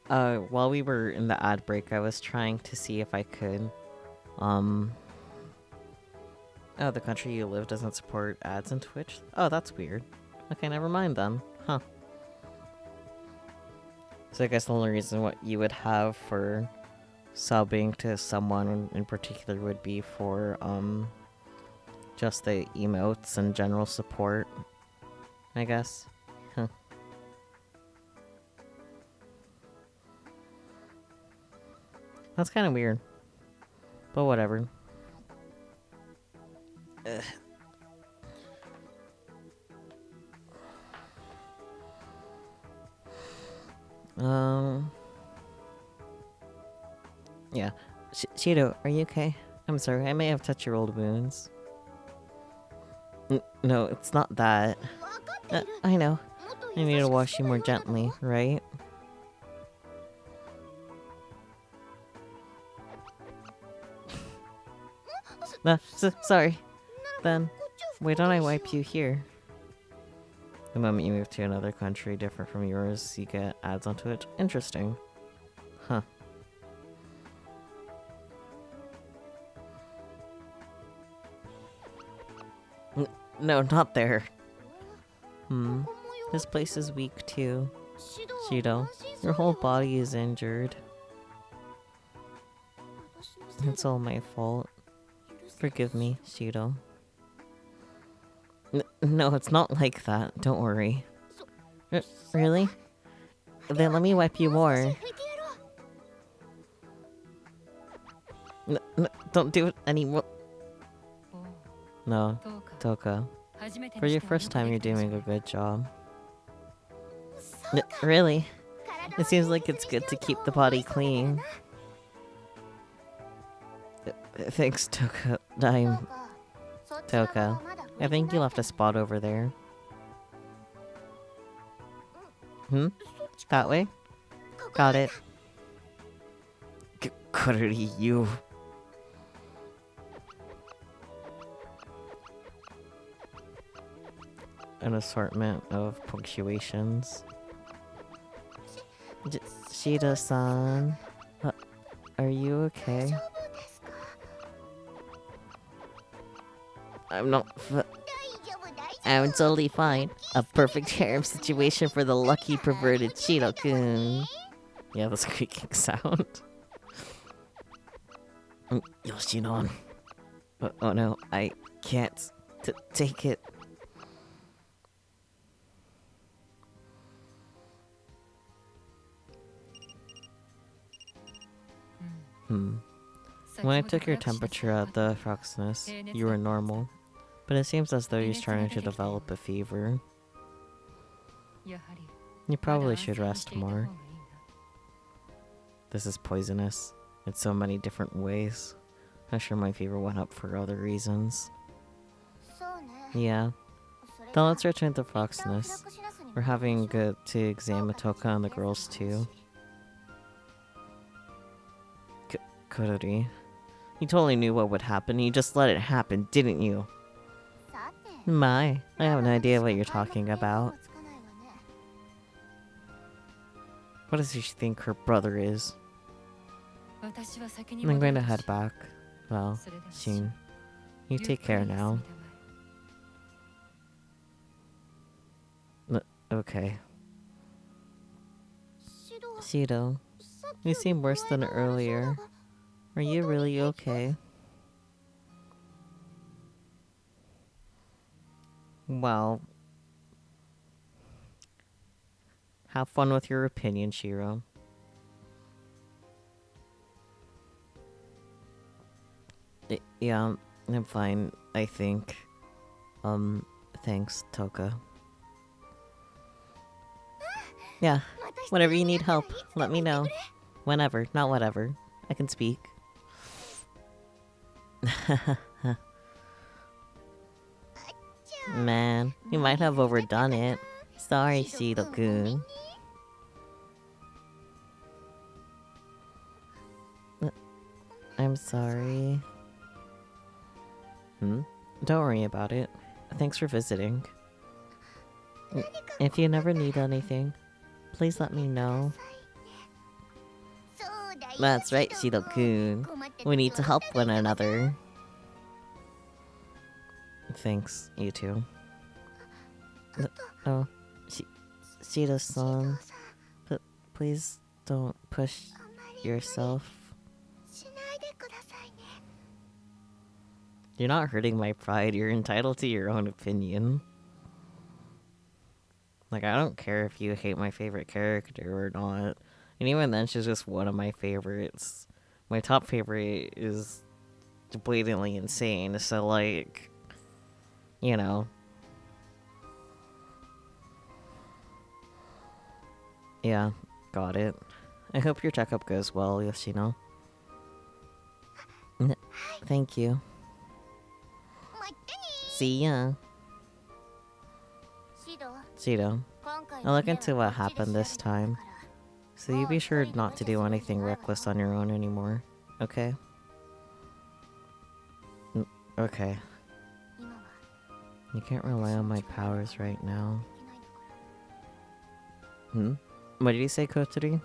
While we were in the ad break, I was trying to see if I could, oh, the country you live doesn't support ads in Twitch? Oh, that's weird. Okay, never mind then. Huh. So I guess the only reason what you would have for subbing to someone in particular would be for, just the emotes and general support, I guess. Huh. That's kind of weird. But whatever. Ugh. Yeah. Shido, are you okay? I'm sorry, I may have touched your old wounds. No, it's not that. I know. I need to wash you more gently, right? Sorry. Then, why don't I wipe you here? The moment you move to another country different from yours, you get ads onto it. Interesting. Huh. No, not there. This place is weak too. Shido, your whole body is injured. It's all my fault. Forgive me, Shido. No, it's not like that. Don't worry. Really? Then let me wipe you more. Don't do it anymore. No, Toka. For your first time, you're doing a good job. Really? It seems like it's good to keep the body clean. Thanks, Toka. Toka. I think you left a spot over there. That way? Got it. Kururi, you. An assortment of punctuations. Shida-san. Are you okay? I'm not I'm totally fine. A perfect harem situation for the lucky perverted Shido-kun. Yeah, the squeaking sound. Yoshinon. Oh no, I can't take it. When I took your temperature at the Froxness, you were normal. But it seems as though you're starting to develop a fever. You probably should rest more. This is poisonous in so many different ways. I'm sure my fever went up for other reasons. Yeah. Then let's return to Froxness. We're having to examine Toka and the girls too. Kururi. You totally knew what would happen. You just let it happen, didn't you? My, I have no idea what you're talking about. What does she think her brother is? I'm going to head back. Well, soon. You take care now. Okay. Shido, you seem worse than earlier. Are you really okay? Well, have fun with your opinion, Shiro. Yeah, I'm fine, I think. Thanks, Toka. Yeah, whenever you need help, let me know. Whenever, not whatever. I can speak. Man, you might have overdone it. Sorry, Shido-kun. I'm sorry. Don't worry about it. Thanks for visiting. If you never need anything, please let me know. That's right, Shido-kun. We need to help one another. Thanks, you too. Oh, Shido-san. Please don't push yourself. You're not hurting my pride. You're entitled to your own opinion. Like, I don't care if you hate my favorite character or not. And even then, she's just one of my favorites. My top favorite is blatantly insane, so, like, you know. Yeah, got it. I hope your checkup goes well, Yoshino. Thank you. See ya. Shido, I'll look into what happened this time. So you be sure not to do anything reckless on your own anymore, okay? Okay. You can't rely on my powers right now. What did you say, Kotori?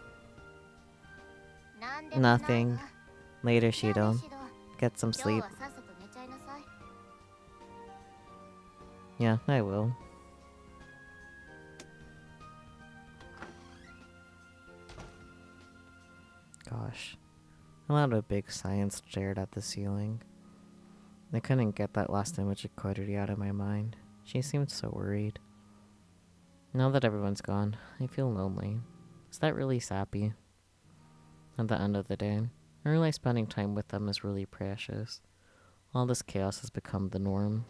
Nothing. Later, Shido. Get some sleep. Yeah, I will. Gosh. I let a big science stared at the ceiling. I couldn't get that last image of Kotori out of my mind. She seemed so worried. Now that everyone's gone, I feel lonely. Is that really sappy? At the end of the day, I realize spending time with them is really precious. All this chaos has become the norm.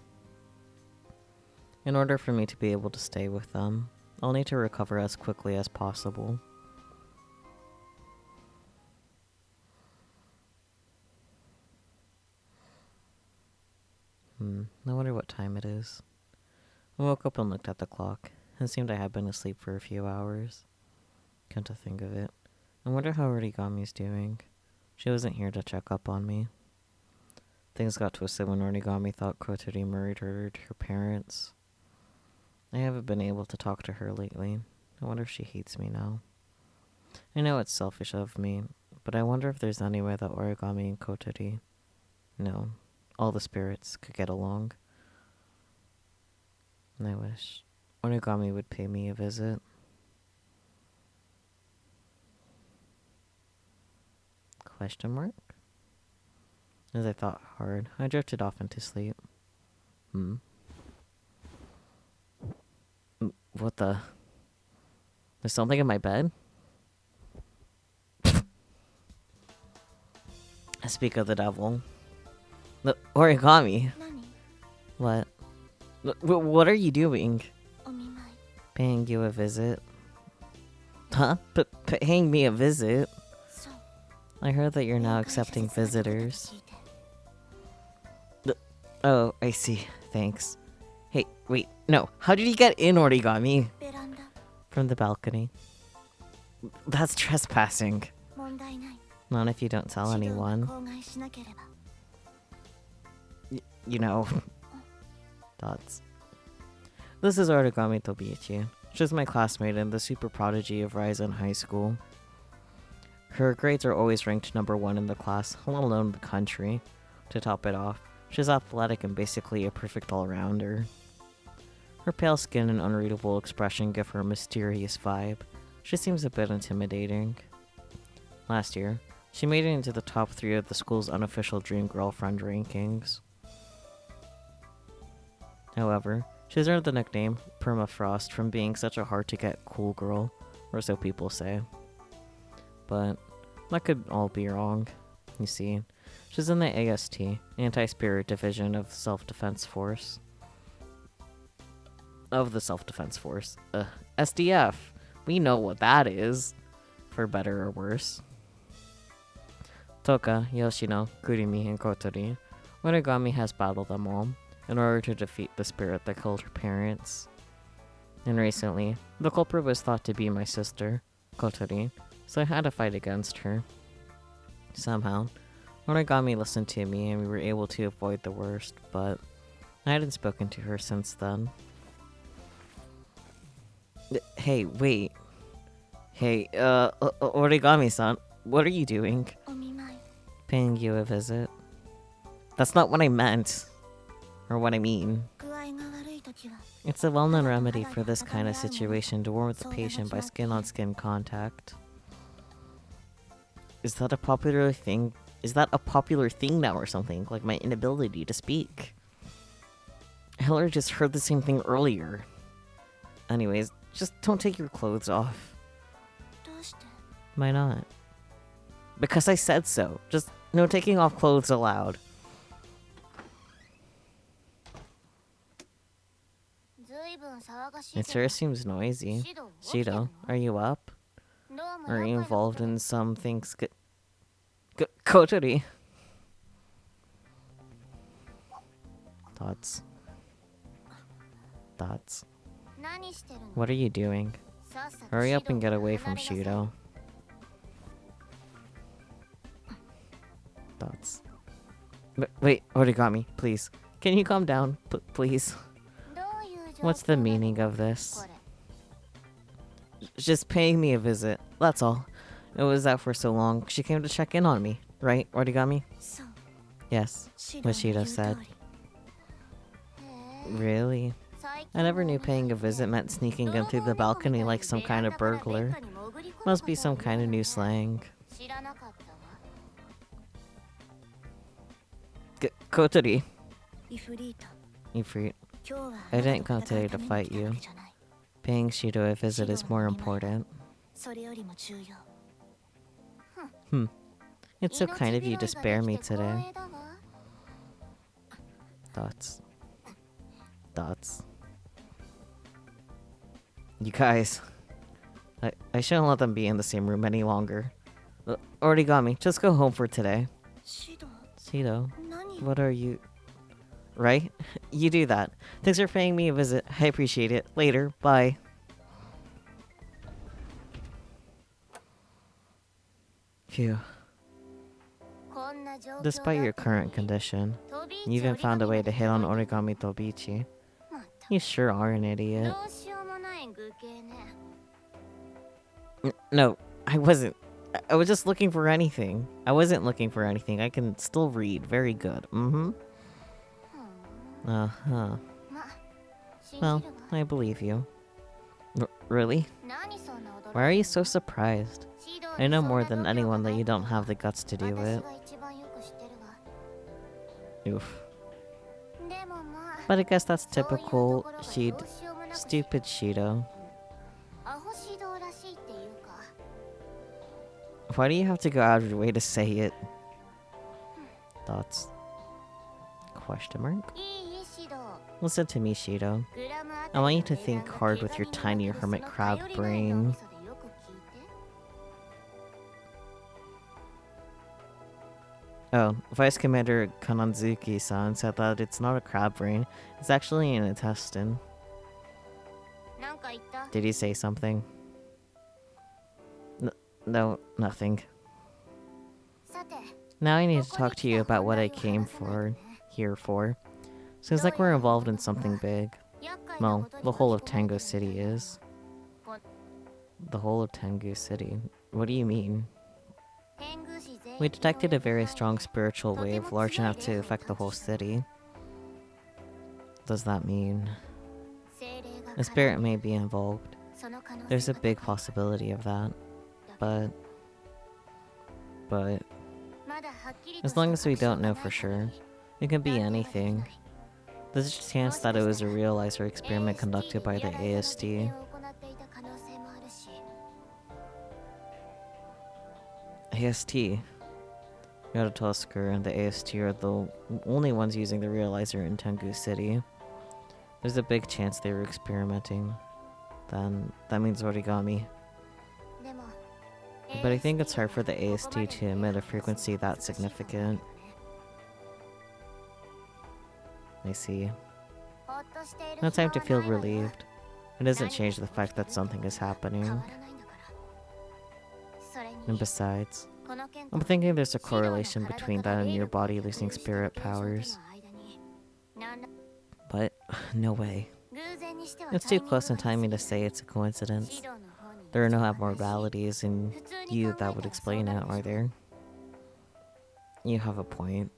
In order for me to be able to stay with them, I'll need to recover as quickly as possible. I wonder what time it is. I woke up and looked at the clock. It seemed I had been asleep for a few hours. Come to think of it, I wonder how Origami's doing. She wasn't here to check up on me. Things got twisted when Origami thought Kotori murdered her parents. I haven't been able to talk to her lately. I wonder if she hates me now. I know it's selfish of me, but I wonder if there's any way that Origami and Kotori, no, all the spirits, could get along. I wish Origami would pay me a visit. Question mark? As I thought hard, I drifted off into sleep. What the? There's something in my bed? I speak of the devil. The Origami. What? What are you doing? Paying you a visit. Huh? Paying me a visit? I heard that you're now accepting visitors. Oh, I see. Thanks. Hey, wait. No. How did you get in, Origami? From the balcony. That's trespassing. Not if you don't tell anyone. You know. Dots. This is Origami Tobiichi. She's my classmate and the super prodigy of Ryzen High School. Her grades are always ranked #1 in the class, let alone the country. To top it off, she's athletic and basically a perfect all-rounder. Her pale skin and unreadable expression give her a mysterious vibe. She seems a bit intimidating. Last year, she made it into the top 3 of the school's unofficial Dream Girlfriend rankings. However, she's earned the nickname Permafrost from being such a hard-to-get cool girl, or so people say. But that could all be wrong. You see, she's in the AST, Anti-Spirit Division of Self-Defense Force. Of the Self-Defense Force. SDF. We know what that is. For better or worse. Toka, Yoshino, Kurimi, and Kotori, Origami has battled them all in order to defeat the spirit that killed her parents. And recently, the culprit was thought to be my sister, Kotori, so I had to fight against her. Somehow, Origami listened to me and we were able to avoid the worst, but I hadn't spoken to her since then. Hey, wait. Hey, Origami-san, what are you doing? Paying you a visit. That's not what I meant. Or what I mean. It's a well-known remedy for this kind of situation to warm the patient by skin-on-skin contact. Is that a popular thing? Is that a popular thing now or something? Like my inability to speak? Hillary just heard the same thing earlier. Anyways, just don't take your clothes off. Why not? Because I said so. Just no taking off clothes allowed. It sure seems noisy. Shido, are you up? Are you involved in some things? Kotori. Thoughts. What are you doing? Hurry up and get away from Shido. Thoughts. Wait, origami, please. Can you calm down, please? What's the meaning of this? Just paying me a visit, that's all. It was out for so long, she came to check in on me, right, origami? Yes, what Shido said. Really? I never knew paying a visit meant sneaking in through the balcony like some kind of burglar. Must be some kind of new slang. Kotori. Ifrit. I didn't come today to fight you. Paying Shido a visit is more important. It's so kind of you to spare me today. Thoughts. You guys. I shouldn't let them be in the same room any longer. Origami, just go home for today. Shido, what are you... Right? You do that. Thanks for paying me a visit. I appreciate it. Later. Bye. Phew. Despite your current condition, you even found a way to hit on Origami Tobichi. You sure are an idiot. No, I wasn't. I was just looking for anything. I wasn't looking for anything. I can still read. Very good. Uh-huh. Well, I believe you. Really? Why are you so surprised? I know more than anyone that you don't have the guts to do it. Oof. But I guess that's typical stupid Shido. Why do you have to go out of your way to say it? Thoughts? Question mark? Listen to me, Shido. I want you to think hard with your tiny hermit crab brain. Oh, Vice Commander Kananzuki-san said that it's not a crab brain, it's actually an intestine. Did he say something? No, nothing. Now I need to talk to you about what I came here for. Seems like we're involved in something big. Well, the whole of Tango City is. The whole of Tango City? What do you mean? We detected a very strong spiritual wave large enough to affect the whole city. Does that mean a spirit may be involved? There's a big possibility of that. But as long as we don't know for sure, it could be anything. There's a chance that it was a realizer experiment conducted by the AST. AST? Yototosuker and the AST are the only ones using the realizer in Tengu City. There's a big chance they were experimenting. Then that means origami. But I think it's hard for the AST to emit a frequency that significant. I see. No time to feel relieved. It doesn't change the fact that something is happening. And besides, I'm thinking there's a correlation between that and your body losing spirit powers. But, no way. It's too close in timing to say it's a coincidence. There are no abnormalities in you that would explain it, are there? You have a point.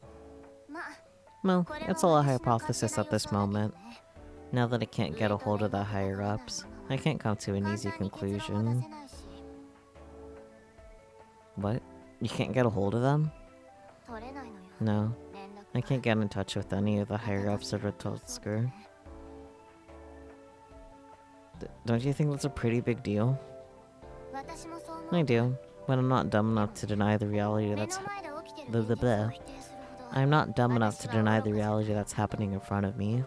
Well, it's all a hypothesis at this moment. Now that I can't get a hold of the higher-ups, I can't come to an easy conclusion. What? You can't get a hold of them? No. I can't get in touch with any of the higher-ups of Rototsker. Don't you think that's a pretty big deal? I do, but I'm not dumb enough to deny the reality that's I'm not dumb enough to deny the reality that's happening in front of me.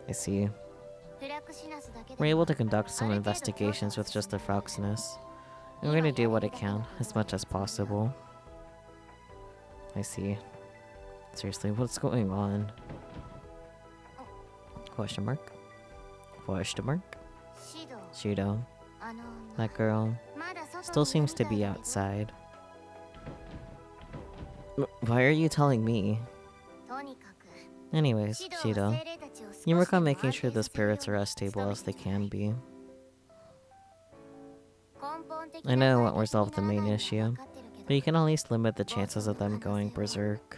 I see. We're able to conduct some investigations with just the Froxness. I'm going to do what I can, as much as possible. I see. Seriously, what's going on? Question mark? Question mark? Shido. That girl still seems to be outside. Why are you telling me? Anyways, Shido, you work on making sure the spirits are as stable as they can be. I know it won't resolve the main issue, but you can at least limit the chances of them going berserk.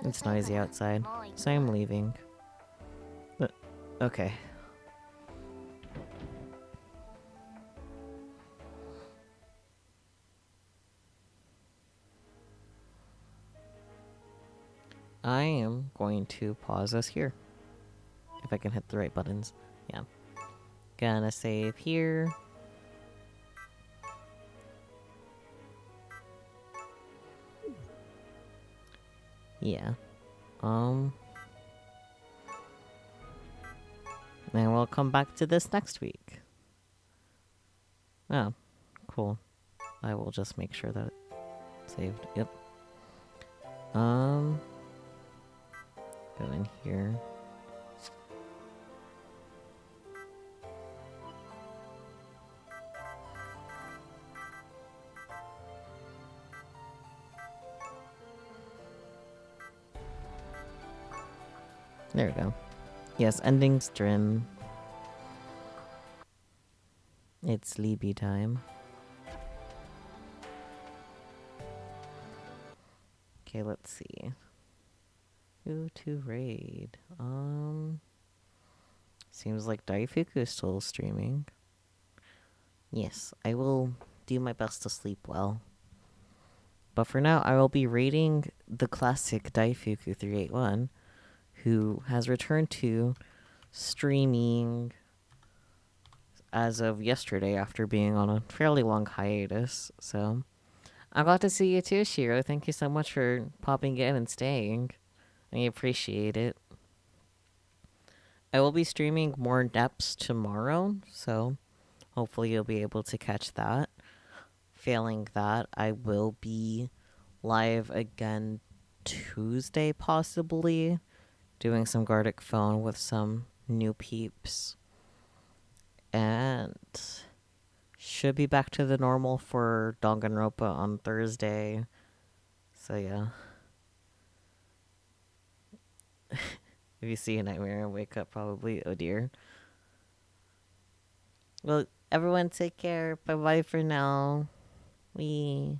It's noisy outside, so I'm leaving. But, okay. I am going to pause us here. If I can hit the right buttons. Yeah. Gonna save here. Yeah. And we'll come back to this next week. Oh, cool. I will just make sure that it's saved. Yep. Go in here. There we go. Yes, ending stream. It's sleepy time. Okay, let's see. Who to raid? Seems like Daifuku is still streaming. Yes, I will do my best to sleep well. But for now, I will be raiding the classic Daifuku 381, who has returned to streaming as of yesterday after being on a fairly long hiatus. So, I'm glad to see you too, Shiro. Thank you so much for popping in and staying. I appreciate it. I will be streaming more depths tomorrow, so hopefully you'll be able to catch that. Failing that, I will be live again Tuesday, possibly, doing some Gartic Phone with some new peeps. And should be back to the normal for Danganronpa on Thursday. So yeah. If you see a nightmare and wake up, probably, oh dear. Well, everyone take care. Bye-bye for now. Wee.